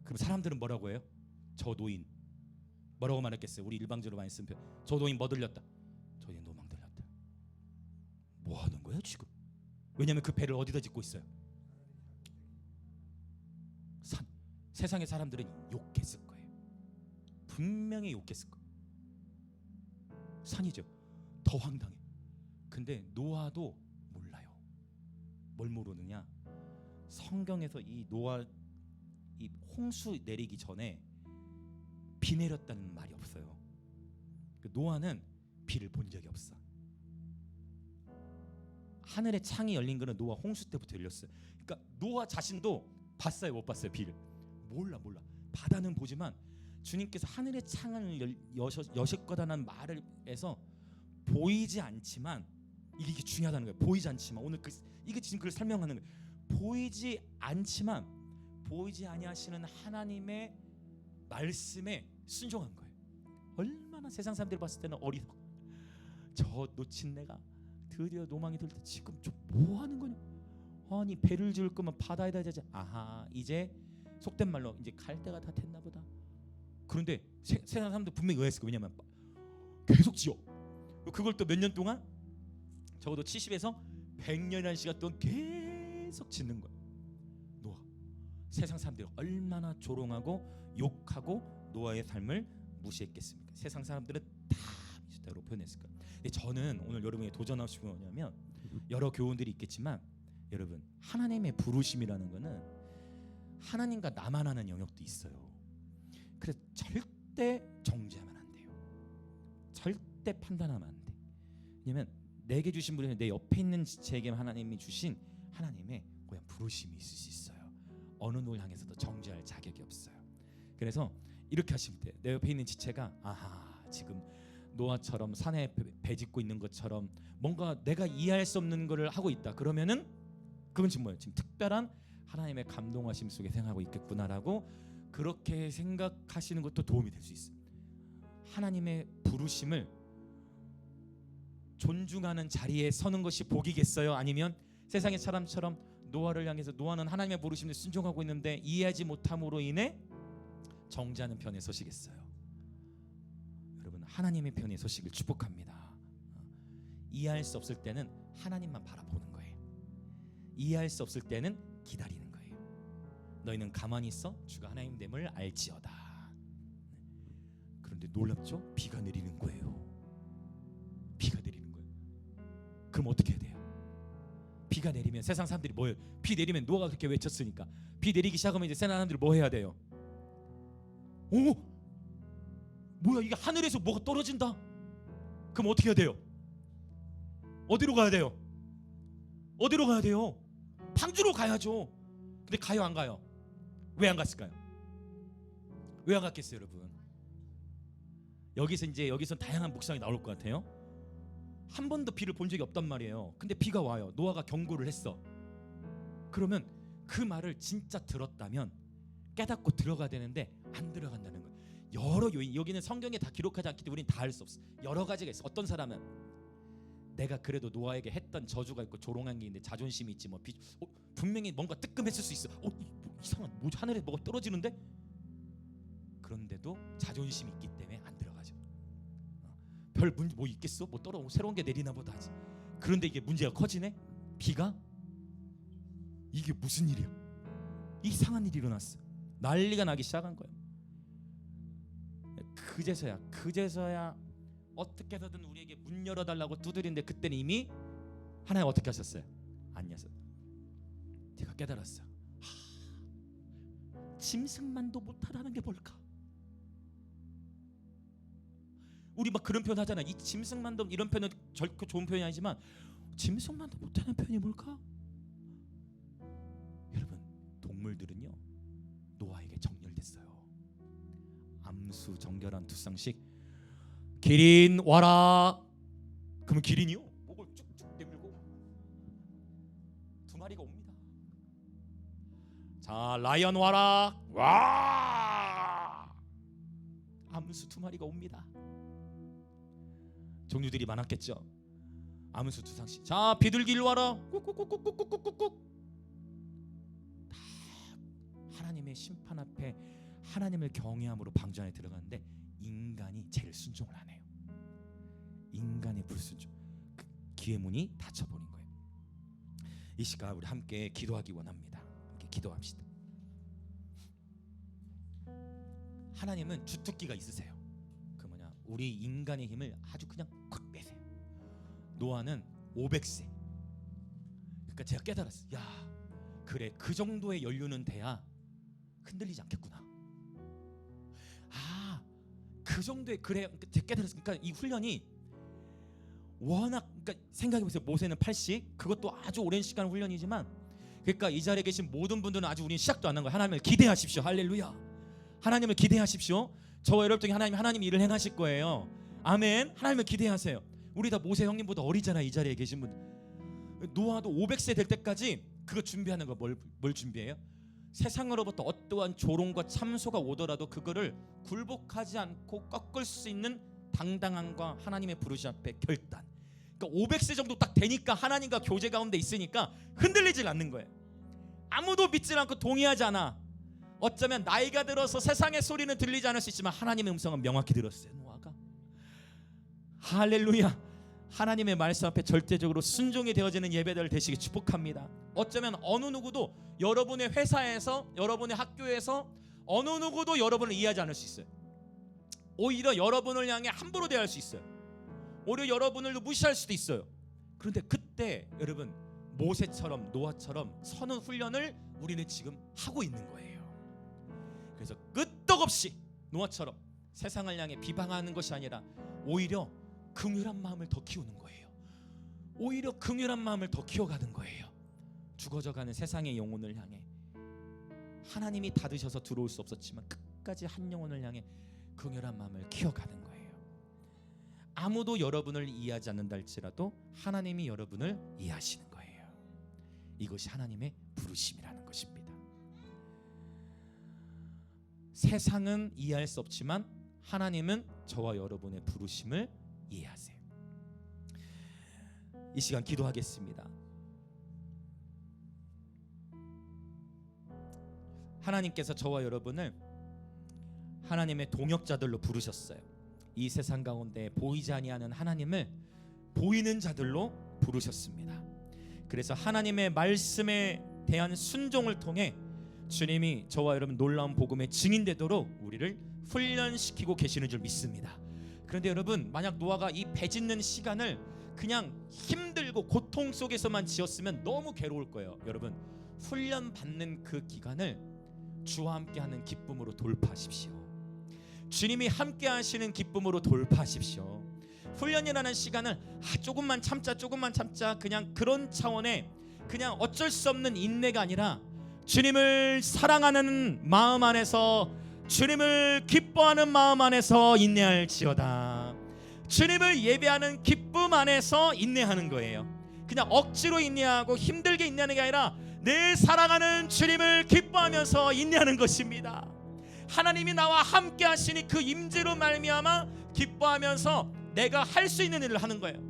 그럼 사람들은 뭐라고 해요? 저 노인 뭐라고 말했겠어요? 우리 일방적으로 많이 쓴 표현. 저 노인 뭐 들렸다? 저 노인 노망 들렸다. 뭐 하는 거야 지금? 왜냐하면 그 배를 어디다 짓고 있어요? 산. 세상의 사람들은 욕했을 거예요. 분명히 욕했을 거예요. 산이죠. 더 황당해. 근데 노아도 몰라요. 뭘 모르느냐? 성경에서 이 노아 이 홍수 내리기 전에 비 내렸다는 말이 없어요. 노아는 비를 본 적이 없어. 하늘에 창이 열린 거는 노아 홍수 때부터 열렸어요. 그러니까 노아 자신도 봤어요, 못 봤어요? 비를 몰라. 바다는 보지만 주님께서 하늘의 창을 여실 거다라는 말을 해서 보이지 않지만 이게 중요하다는 거예요. 보이지 않지만 오늘 이게 지금 그걸 설명하는 거예요. 보이지 않지만 보이지 아니하시는 하나님의 말씀에 순종한 거예요. 얼마나 세상 사람들이 봤을 때는 어리석. 저 놓친 내가 드디어 노망이 들 때 지금 좀 뭐 하는 거냐? 아니 배를 지을 거면 바다에다 지지. 아하 이제 속된 말로 이제 갈 때가 다 됐나 보다. 그런데 세상 사람들 분명히 의아했을 거예요. 왜냐면 계속 지어. 그걸 또 몇 년 동안 적어도 70에서 100년이라는 시간 동안 계속 짓는 거예요. 노아. 세상 사람들이 얼마나 조롱하고 욕하고 노아의 삶을 무시했겠습니까? 세상 사람들은 다 미쳤다고 표현했을 거예요. 근데 저는 오늘 여러분이 도전하고 싶은 건 뭐냐면 여러 교훈들이 있겠지만 여러분 하나님의 부르심이라는 거는 하나님과 나만 하는 영역도 있어요. 그래서 절대 정죄하면 안 돼요. 절대 판단하면 안 돼. 왜냐면 내게 주신 분이 내 옆에 있는 지체에게 하나님이 주신 하나님의 그냥 부르심이 있을 수 있어요. 어느 누구를 향해서도 정죄할 자격이 없어요. 그래서 이렇게 하실 때 내 옆에 있는 지체가 아하 지금 노아처럼 산에 배 짓고 있는 것처럼 뭔가 내가 이해할 수 없는 것을 하고 있다. 그러면은 그건 지금 뭐예요? 지금 특별한 하나님의 감동하심 속에 생각하고 있겠구나라고 그렇게 생각하시는 것도 도움이 될 수 있어요. 하나님의 부르심을 존중하는 자리에 서는 것이 복이겠어요? 아니면 세상의 사람처럼 노아를 향해서 노아는 하나님의 부르심을 순종하고 있는데 이해하지 못함으로 인해 정죄하는 편에 서시겠어요? 여러분 하나님의 편에 서시길 축복합니다. 이해할 수 없을 때는 하나님만 바라보는 거예요. 이해할 수 없을 때는 기다리는 거예요. 너희는 가만히 있어 주가 하나님됨을 알지어다. 그런데 놀랍죠? 비가 내리는 거예요. 비가 내리는 거예요. 그럼 어떻게 해야 돼요? 비가 내리면 세상 사람들이 뭐예요? 비 내리면 노아가 그렇게 외쳤으니까 비 내리기 시작하면 이제 세상 사람들이 뭐 해야 돼요? 오! 뭐야 이게 하늘에서 뭐가 떨어진다? 그럼 어떻게 해야 돼요? 어디로 가야 돼요? 어디로 가야 돼요? 방주로 가야죠. 근데 가요 안 가요? 왜 안 갔을까요? 왜 안 갔겠어요 여러분? 여기서 다양한 묵상이 나올 것 같아요. 한 번도 비를 본 적이 없단 말이에요. 근데 비가 와요. 노아가 경고를 했어. 그러면 그 말을 진짜 들었다면 깨닫고 들어가야 되는데 안 들어간다는 거예요. 여러 요인, 여기는 성경에 다 기록하지 않기 때문에 우리는 다 알 수 없어. 여러 가지가 있어. 어떤 사람은 내가 그래도 노아에게 했던 저주가 있고 조롱한 게 있는데 자존심이 있지 뭐 분명히 뭔가 뜨끔했을 수 있어. 이상한 뭐지 하늘에 뭐가 떨어지는데? 그런데도 자존심이 있기 때문에 안 들어가죠. 별 문제 뭐 있겠어? 뭐 새로운 게 내리나 보다 하지. 그런데 이게 문제가 커지네. 비가 이게 무슨 일이야? 이상한 일이 일어났어. 난리가 나기 시작한 거예요. 그제서야 어떻게 해서든 우리에게 문 열어달라고 두드리는데 그때는 이미 하나님 어떻게 하셨어요? 안 여셨어요. 제가 깨달았어요. 짐승만도 못하라는 게 뭘까? 우리 막 그런 표현 하잖아. 이 짐승만도, 이런 표현은 결코 좋은 표현이 아니지만 짐승만도 못하는 표현이 뭘까? 여러분, 동물들은요 노아에게 정렬됐어요. 암수 정결한 투상식. 기린 와라. 그러면 기린이요 목을 쭉쭉 내밀고 두 마리가 옵니다. 자, 라이언 와라. 와. 암수 두 마리가 옵니다. 종류들이 많았겠죠. 암수 투상식. 자, 비둘기 일로 와라. 꾹꾹꾹꾹꾹꾹꾹꾹. 다 하나님의 심판 앞에 하나님을 경외함으로 방주 안에 들어가는데 인간이 제일 순종을 안 해요. 인간의 불순종, 그 기회 문이 닫혀버린 거예요. 이 시간 우리 함께 기도하기 원합니다. 함께 기도합시다. 하나님은 주특기가 있으세요. 그 뭐냐, 우리 인간의 힘을 아주 그냥 콱 빼세요. 노아는 500세. 그러니까 제가 깨달았어요. 야, 그래, 그 정도의 연륜은 돼야 흔들리지 않겠구나. 아, 그 정도의, 그래, 제가 깨달았으니까 그러니까 이 훈련이 워낙, 그러니까 생각해보세요. 모세는 80, 그것도 아주 오랜 시간 훈련이지만, 그러니까 이 자리에 계신 모든 분들은 아직 우리는 시작도 안 한 거예요. 하나님을 기대하십시오. 할렐루야. 하나님을 기대하십시오. 저와 여러분 중에 하나님 일을 행하실 거예요. 아멘. 하나님을 기대하세요. 우리 다 모세 형님보다 어리잖아. 이 자리에 계신 분. 노아도 500세 될 때까지 그거 준비하는 거. 뭘 준비해요? 세상으로부터 어떠한 조롱과 참소가 오더라도 그거를 굴복하지 않고 꺾을 수 있는 당당함과 하나님의 부르심 앞에 결단. 그러니까 500세 정도 딱 되니까 하나님과 교제 가운데 있으니까 흔들리질 않는 거예요. 아무도 믿질 않고 동의하지 않아. 어쩌면 나이가 들어서 세상의 소리는 들리지 않을 수 있지만 하나님의 음성은 명확히 들었어요. 노아가. 할렐루야. 하나님의 말씀 앞에 절대적으로 순종이 되어지는 예배들 되시기 축복합니다. 어쩌면 어느 누구도 여러분의 회사에서, 여러분의 학교에서 어느 누구도 여러분을 이해하지 않을 수 있어요. 오히려 여러분을 향해 함부로 대할 수 있어요. 오히려 여러분을 무시할 수도 있어요. 그런데 그때 여러분, 모세처럼 노아처럼 서는 훈련을 우리는 지금 하고 있는 거예요. 그래서 끄떡없이 노아처럼 세상을 향해 비방하는 것이 아니라 오히려 긍휼한 마음을 더 키우는 거예요. 오히려 긍휼한 마음을 더 키워가는 거예요. 죽어져가는 세상의 영혼을 향해 하나님이 닫으셔서 들어올 수 없었지만 끝까지 한 영혼을 향해 긍휼한 마음을 키워가는 거예요. 아무도 여러분을 이해하지 않는다 할지라도 하나님이 여러분을 이해하시는 거예요. 이것이 하나님의 부르심이라는 것입니다. 세상은 이해할 수 없지만 하나님은 저와 여러분의 부르심을 이해하세요. 이 시간 기도하겠습니다. 하나님께서 저와 여러분을 하나님의 동역자들로 부르셨어요. 이 세상 가운데 보이지 아니하는 하나님을 보이는 자들로 부르셨습니다. 그래서 하나님의 말씀에 대한 순종을 통해 주님이 저와 여러분 놀라운 복음의 증인되도록 우리를 훈련시키고 계시는 줄 믿습니다. 그런데 여러분, 만약 노아가 이 배 짓는 시간을 그냥 힘들고 고통 속에서만 지었으면 너무 괴로울 거예요. 여러분, 훈련 받는 그 기간을 주와 함께하는 기쁨으로 돌파하십시오. 주님이 함께하시는 기쁨으로 돌파하십시오. 훈련이라는 시간을 조금만 참자 그냥 그런 차원의 그냥 어쩔 수 없는 인내가 아니라 주님을 사랑하는 마음 안에서, 주님을 기뻐하는 마음 안에서 인내할지어다. 주님을 예배하는 기쁨 안에서 인내하는 거예요. 그냥 억지로 인내하고 힘들게 인내하는 게 아니라 내 사랑하는 주님을 기뻐하면서 인내하는 것입니다. 하나님이 나와 함께 하시니 그 임재로 말미암아 기뻐하면서 내가 할 수 있는 일을 하는 거예요.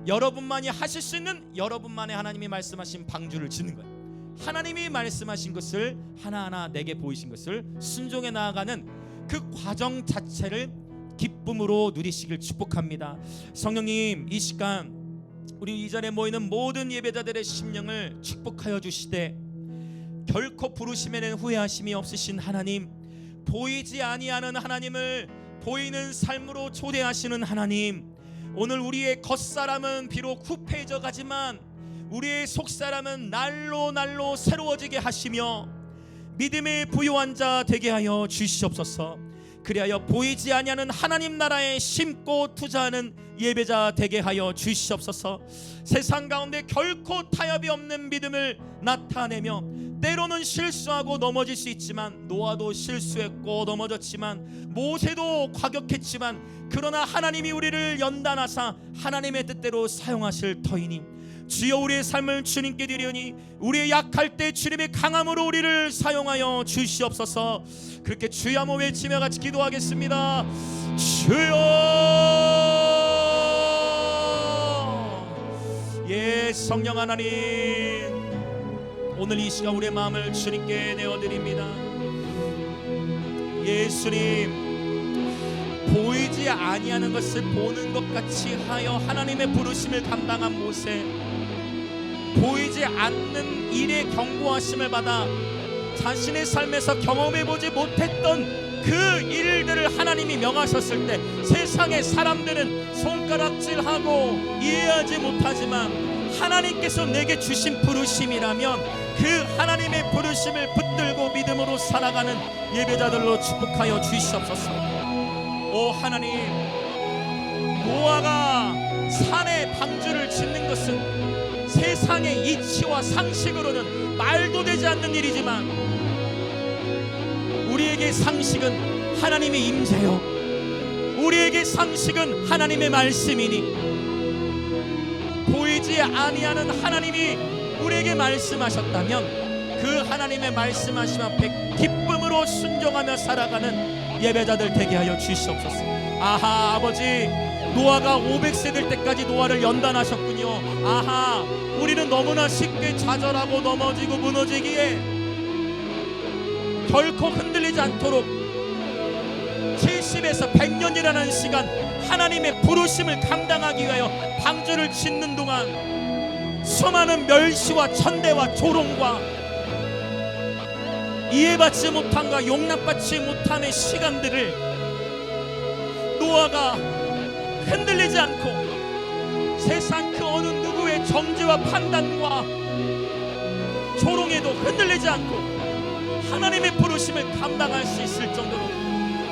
여러분만이 하실 수 있는, 여러분만의 하나님이 말씀하신 방주를 짓는 거예요. 하나님이 말씀하신 것을 하나하나 내게 보이신 것을 순종해 나아가는 그 과정 자체를 기쁨으로 누리시길 축복합니다. 성령님, 이 시간 우리 이 자리에 모이는 모든 예배자들의 심령을 축복하여 주시되, 결코 부르심에는 후회하심이 없으신 하나님, 보이지 아니하는 하나님을 보이는 삶으로 초대하시는 하나님, 오늘 우리의 겉사람은 비록 후패해져 가지만 우리의 속사람은 날로 날로 새로워지게 하시며 믿음의 부유한 자 되게 하여 주시옵소서. 그리하여 보이지 아니하는 하나님 나라에 심고 투자하는 예배자 되게 하여 주시옵소서. 세상 가운데 결코 타협이 없는 믿음을 나타내며, 때로는 실수하고 넘어질 수 있지만, 노아도 실수했고 넘어졌지만, 모세도 과격했지만, 그러나 하나님이 우리를 연단하사 하나님의 뜻대로 사용하실 터이니, 주여 우리의 삶을 주님께 드리오니 우리의 약할 때 주님의 강함으로 우리를 사용하여 주시옵소서. 그렇게 주여 한번 외치며 같이 기도하겠습니다. 주여, 예, 성령 하나님, 오늘 이 시간 우리의 마음을 주님께 내어드립니다. 예수님, 보이지 아니하는 것을 보는 것 같이 하여 하나님의 부르심을 감당한 모세, 보이지 않는 일의 경고하심을 받아 자신의 삶에서 경험해보지 못했던 그 일들을 하나님이 명하셨을 때, 세상의 사람들은 손가락질하고 이해하지 못하지만 하나님께서 내게 주신 부르심이라면 그 하나님의 부르심을 붙들고 믿음으로 살아가는 예배자들로 축복하여 주시옵소서. 오 하나님, 노아가 산에 방주를 짓는 것은 세상의 이치와 상식으로는 말도 되지 않는 일이지만, 우리에게 상식은 하나님의 임재요, 우리에게 상식은 하나님의 말씀이니, 보이지 아니하는 하나님이 우리에게 말씀하셨다면 그 하나님의 말씀하심 앞에 기쁨으로 순종하며 살아가는 예배자들 되게 하여 주시옵소서. 아하, 아버지, 노아가 500세 될 때까지 노아를 연단하셨군요. 아하, 우리는 너무나 쉽게 좌절하고 넘어지고 무너지기에 결코 흔들리지 않도록 70에서 100년이라는 시간 하나님의 부르심을 감당하기 위하여 방주를 짓는 동안 수많은 멸시와 천대와 조롱과 이해받지 못함과 용납받지 못함의 시간들을 노아가 흔들리지 않고 세상 그 어느 누구의 정죄와 판단과 조롱에도 흔들리지 않고 하나님의 부르심을 감당할 수 있을 정도로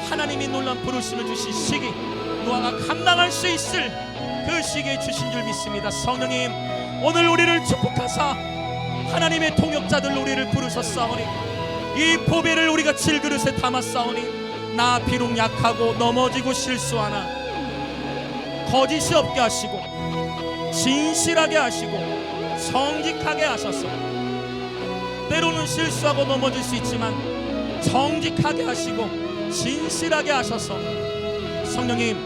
하나님이 놀라운 부르심을 주신 시기, 노아가 감당할 수 있을 그 시기에 주신 줄 믿습니다. 성령님, 오늘 우리를 축복하사 하나님의 통역자들로 우리를 부르셨사오니, 이 보배를 우리가 질그릇에 담았사오니, 나 비록 약하고 넘어지고 실수하나 거짓이 없게 하시고 진실하게 하시고 정직하게 하셔서, 때로는 실수하고 넘어질 수 있지만 정직하게 하시고 진실하게 하셔서, 성령님,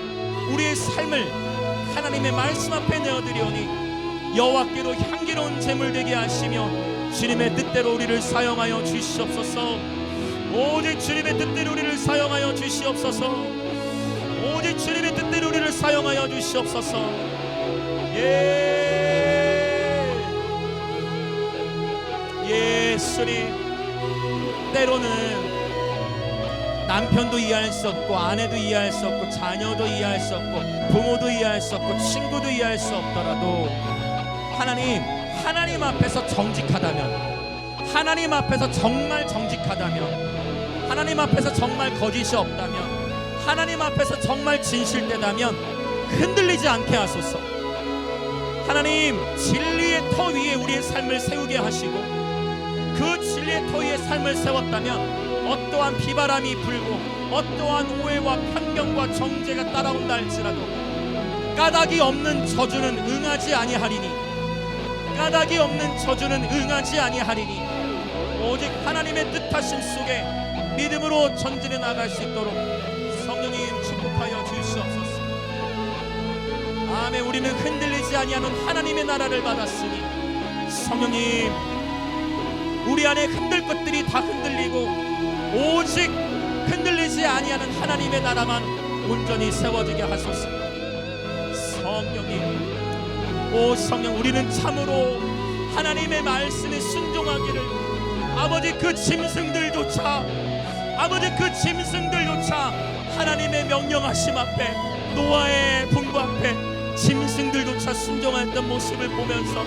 우리의 삶을 하나님의 말씀 앞에 내어드리오니 여호와께로 향기로운 제물 되게 하시며 주님의 뜻대로 우리를 사용하여 주시옵소서. 오직 주님의 뜻대로 우리를 사용하여 주시옵소서. 오직 주님의 뜻대로 우리를 사용하여 주시옵소서. 예수님, 때로는 남편도 이해할 수 없고 아내도 이해할 수 없고 자녀도 이해할 수 없고 부모도 이해할 수 없고 친구도 이해할 수 없더라도 하나님 앞에서 정직하다면, 하나님 앞에서 정말 정직하다면, 하나님 앞에서 정말 거짓이 없다면, 하나님 앞에서 정말 진실되다면 흔들리지 않게 하소서. 하나님, 진리의 터 위에 우리의 삶을 세우게 하시고, 그 진리의 터 위에 삶을 세웠다면 어떠한 비바람이 불고 어떠한 오해와 편견과 정죄가 따라온다 할지라도 까닭이 없는 저주는 응하지 아니하리니, 까닭이 없는 저주는 응하지 아니하리니, 오직 하나님의 뜻하심 속에 믿음으로 전진해 나갈 수 있도록 성령님 축복하여 주시옵소서. 아멘. 우리는 흔들리지 아니하는 하나님의 나라를 받았으니, 성령님, 우리 안에 흔들 것들이 다 흔들리고 오직 흔들리지 아니하는 하나님의 나라만 온전히 세워지게 하소서. 성령님, 오 성령, 우리는 참으로 하나님의 말씀에 순종하기를, 아버지 그 짐승들조차, 아버지 그 짐승들조차 하나님의 명령하심 앞에, 노아의 분부 앞에 짐승들조차 순종했던 모습을 보면서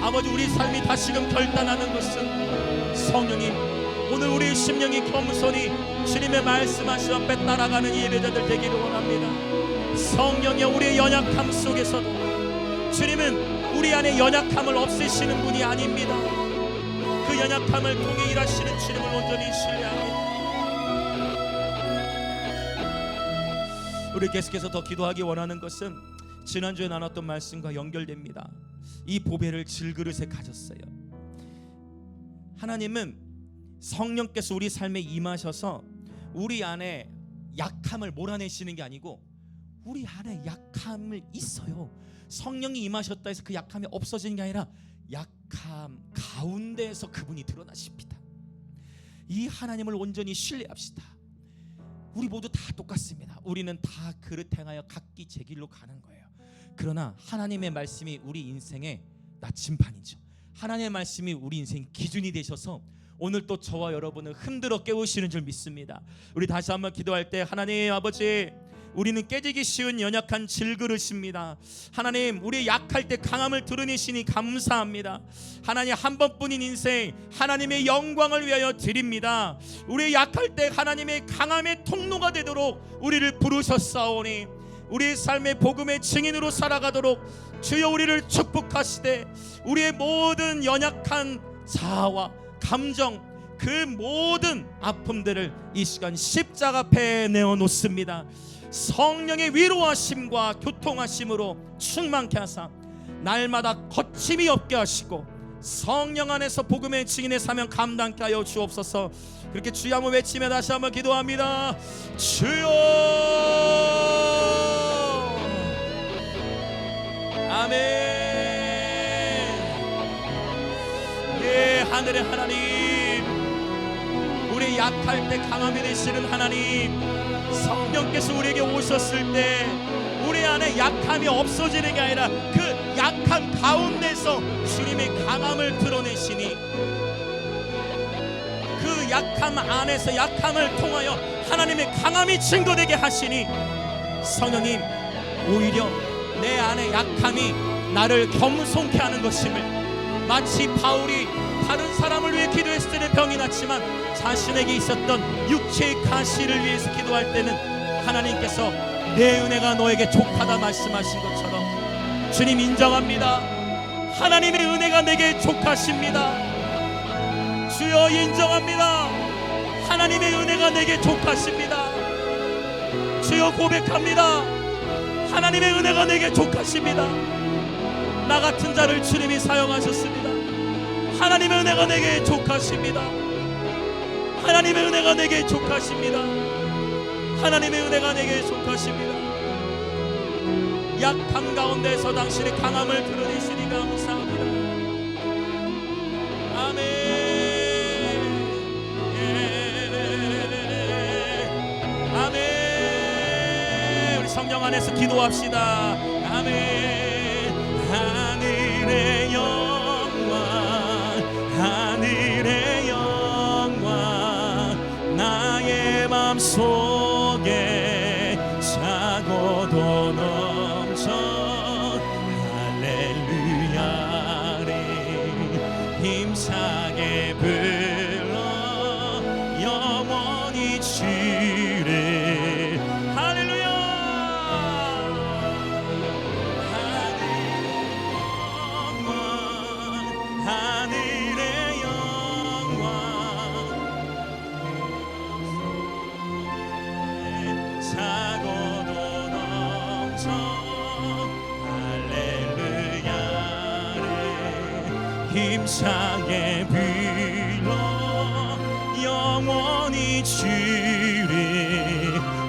아버지 우리 삶이 다시금 결단하는 것은, 성령님 오늘 우리 심령이 겸손히 주님의 말씀하신 앞에 따라가는 예배자들 되기를 원합니다. 성령의 우리의 연약함 속에서도 주님은 우리 안에 연약함을 없애시는 분이 아닙니다. 그 연약함을 통해 일하시는 주님을 온전히 신뢰합니다. 우리 계속해서 더 기도하기 원하는 것은 지난주에 나눴던 말씀과 연결됩니다. 이 보배를 질그릇에 가졌어요. 하나님은 성령께서 우리 삶에 임하셔서 우리 안에 약함을 몰아내시는 게 아니고 우리 안에 약함을 있어요. 성령이 임하셨다 해서 그 약함이 없어지는 게 아니라 약함 가운데에서 그분이 드러나십니다. 이 하나님을 온전히 신뢰합시다. 우리 모두 다 똑같습니다. 우리는 다 그릇 행하여 각기 제 길로 가는 거예요. 그러나 하나님의 말씀이 우리 인생의 나침반이죠. 하나님의 말씀이 우리 인생 기준이 되셔서 오늘 또 저와 여러분을 흔들어 깨우시는 줄 믿습니다. 우리 다시 한번 기도할 때, 하나님 아버지, 우리는 깨지기 쉬운 연약한 질그릇입니다. 하나님, 우리 약할 때 강함을 드러내시니 감사합니다. 하나님, 한 번뿐인 인생 하나님의 영광을 위하여 드립니다. 우리 약할 때 하나님의 강함의 통로가 되도록 우리를 부르셨사오니 우리의 삶의 복음의 증인으로 살아가도록 주여 우리를 축복하시되, 우리의 모든 연약한 자아와 감정, 그 모든 아픔들을 이 시간 십자가 앞에 내어놓습니다. 성령의 위로하심과 교통하심으로 충만케 하사 날마다 거침이 없게 하시고 성령 안에서 복음의 증인의 사명 감당케 하여 주옵소서. 그렇게 주여 한번 외치며 다시 한번 기도합니다. 주여, 아멘. 예, 하늘의 하나님, 우리 약할 때 강함이 되시는 하나님, 성령께서 우리에게 오셨을 때 우리 안에 약함이 없어지는 게 아니라 그 약함 가운데서 주님의 강함을 드러내시니, 그 약함 안에서 약함을 통하여 하나님의 강함이 증거되게 하시니, 성령님 오히려 내 안에 약함이 나를 겸손케 하는 것임을, 마치 바울이 다른 사람을 위해 기도했을 때는 병이 났지만 자신에게 있었던 육체의 가시를 위해서 기도할 때는 하나님께서 내 은혜가 너에게 족하다 말씀하신 것처럼 주님 인정합니다. 하나님의 은혜가 내게 족하십니다. 주여 인정합니다. 하나님의 은혜가 내게 족하십니다. 주여 고백합니다. 하나님의 은혜가 내게 족하십니다. 나 같은 자를 주님이 사용하셨습니다. 하나님의 은혜가 내게 족하십니다. 하나님의 은혜가 내게 족하십니다. 하나님의 은혜가 내게 족하십니다. 약함 가운데서 당신의 강함을 드러내시니 감사합니다. 아멘. 아멘. 우리 성령 안에서 기도합시다. 아멘. 하늘의 영광, 하늘의 영광, 나의 맘속에 차고도 넘쳐 할렐루야를 힘차게 불러 영원히 주를 할렐루야. 하늘의 영광, 차고도 넘쳐 할렐루야를 힘차게 불러 영원히 주를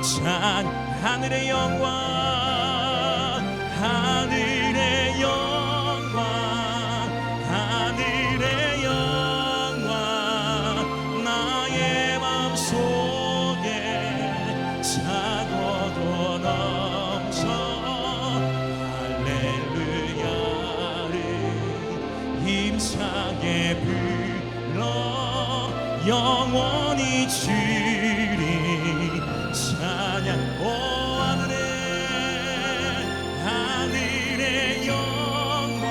찬. 하늘의 영광, 하늘의 영광, 하늘의 영광, 나의 맘속에 차고도 넘쳐 할렐루야. 영원히 주리 찬양. 오 하늘의 영광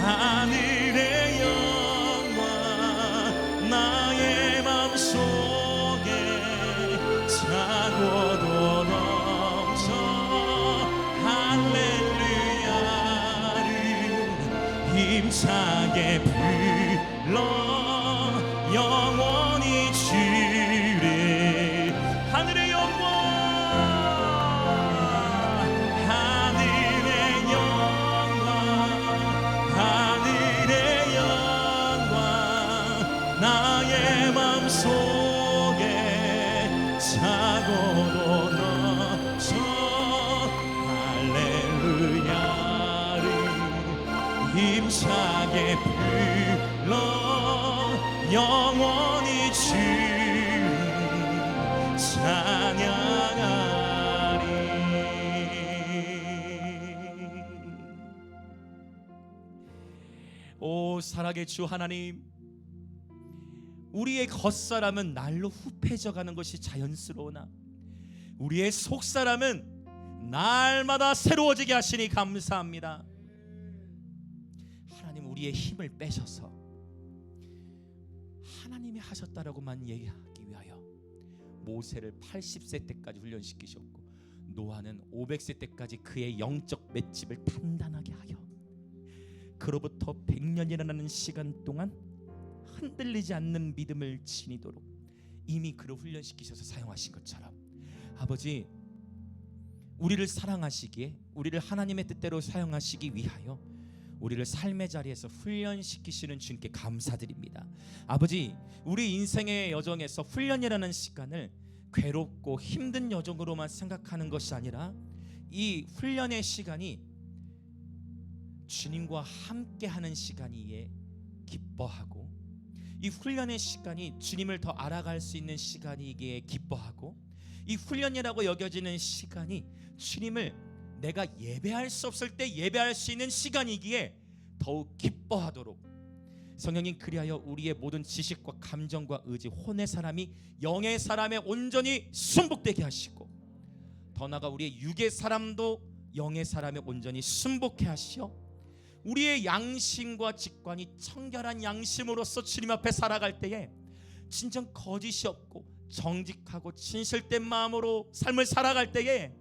하늘의 영광 나의 맘속에 차고도 넘쳐 할렐루야를 힘차게 불러 영원히 주리 하늘의 영광 나의 맘속에 차고도 넘쳐 할렐루야를 힘차게 불러 영원히 주를 찬양하리. 오 사랑의 주 하나님, 우리의 겉사람은 날로 후패져가는 것이 자연스러우나 우리의 속사람은 날마다 새로워지게 하시니 감사합니다. 하나님, 우리의 힘을 빼셔서 하나님이 하셨다라고만 얘기하기 위하여 모세를 80세 때까지 훈련시키셨고 노아는 500세 때까지 그의 영적 맷집을 단단하게 하여 그로부터 100년이라는 시간 동안 흔들리지 않는 믿음을 지니도록 이미 그를 훈련시키셔서 사용하신 것처럼 아버지, 우리를 사랑하시기에 우리를 하나님의 뜻대로 사용하시기 위하여 우리를 삶의 자리에서 훈련시키시는 주님께 감사드립니다. 아버지, 우리 인생의 여정에서 훈련이라는 시간을 괴롭고 힘든 여정으로만 생각하는 것이 아니라 이 훈련의 시간이 주님과 함께하는 시간이기에 기뻐하고 이 훈련의 시간이 주님을 더 알아갈 수 있는 시간이기에 기뻐하고 이 훈련이라고 여겨지는 시간이 주님을 내가 예배할 수 없을 때 예배할 수 있는 시간이기에 더욱 기뻐하도록 성령님, 그리하여 우리의 모든 지식과 감정과 의지, 혼의 사람이 영의 사람에 온전히 순복되게 하시고 더 나아가 우리의 육의 사람도 영의 사람에 온전히 순복해 하시어 우리의 양심과 직관이 청결한 양심으로서 주님 앞에 살아갈 때에 진정 거짓이 없고 정직하고 진실된 마음으로 삶을 살아갈 때에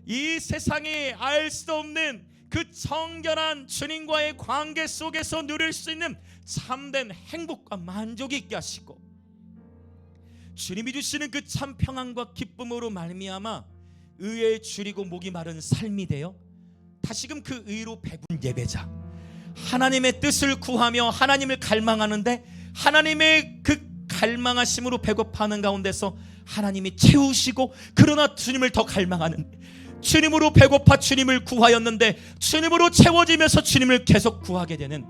이 세상에 알 수 없는 그 청결한 주님과의 관계 속에서 누릴 수 있는 참된 행복과 만족이 있게 하시고 주님이 주시는 그 참 평안과 기쁨으로 말미암아 의에 줄이고 목이 마른 삶이 되어 다시금 그 의로 배분 예배자, 하나님의 뜻을 구하며 하나님을 갈망하는데 하나님의 그 갈망하심으로 배고파하는 가운데서 하나님이 채우시고 그러나 주님을 더 갈망하는, 주님으로 배고파 주님을 구하였는데 주님으로 채워지면서 주님을 계속 구하게 되는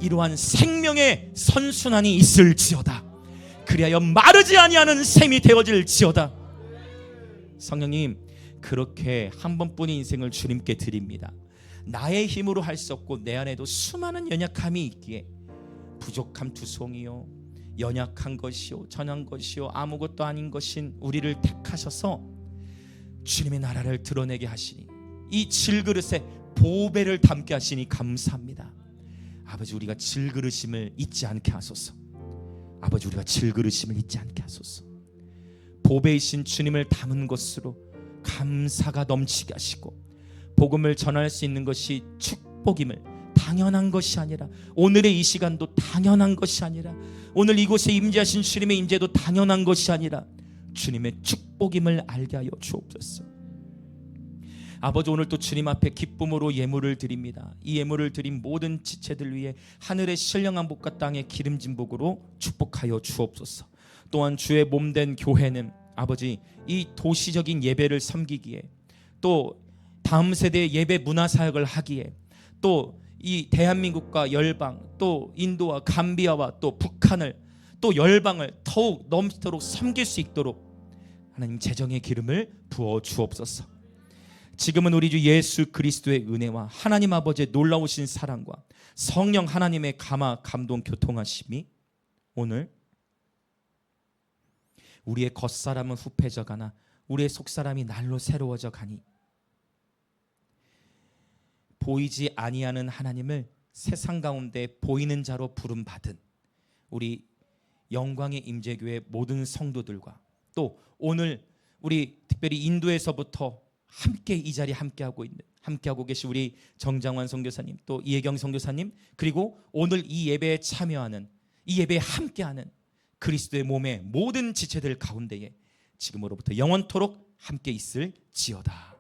이러한 생명의 선순환이 있을지어다. 그리하여 마르지 아니하는 샘이 되어질지어다. 성령님, 그렇게 한 번뿐인 인생을 주님께 드립니다. 나의 힘으로 할 수 없고 내 안에도 수많은 연약함이 있기에 부족함 투성이요, 연약한 것이요, 전한 것이요, 아무것도 아닌 것인 우리를 택하셔서 주님의 나라를 드러내게 하시니 이 질그릇에 보배를 담게 하시니 감사합니다. 아버지, 우리가 질그릇임을 잊지 않게 하소서. 아버지, 우리가 질그릇임을 잊지 않게 하소서. 보배이신 주님을 담은 것으로 감사가 넘치게 하시고 복음을 전할 수 있는 것이 축복임을, 당연한 것이 아니라 오늘의 이 시간도 당연한 것이 아니라 오늘 이곳에 임재하신 주님의 임재도 당연한 것이 아니라 주님의 축복임을 알게 하여 주옵소서. 아버지, 오늘 또 주님 앞에 기쁨으로 예물을 드립니다. 이 예물을 드린 모든 지체들 위해 하늘의 신령한 복과 땅의 기름진 복으로 축복하여 주옵소서. 또한 주의 몸된 교회는 아버지, 이 도시적인 예배를 섬기기에, 또 다음 세대의 예배 문화 사역을 하기에, 또 이 대한민국과 열방, 또 인도와 감비아와 또 북한을, 또 열방을 더욱 넘치도록 섬길 수 있도록 하나님 재정의 기름을 부어 주옵소서. 지금은 우리 주 예수 그리스도의 은혜와 하나님 아버지의 놀라우신 사랑과 성령 하나님의 감화 감동 교통하심이 오늘 우리의 겉사람은 후패져 가나 우리의 속사람이 날로 새로워져 가니 보이지 아니하는 하나님을 세상 가운데 보이는 자로 부름받은 우리 영광의 임재교회 모든 성도들과 또 오늘 우리 특별히 인도에서부터 함께 이 자리에 함께하고 계신 우리 정장환 선교사님 또 이혜경 선교사님 그리고 오늘 이 예배에 참여하는 이 예배에 함께하는 그리스도의 몸의 모든 지체들 가운데에 지금으로부터 영원토록 함께 있을지어다.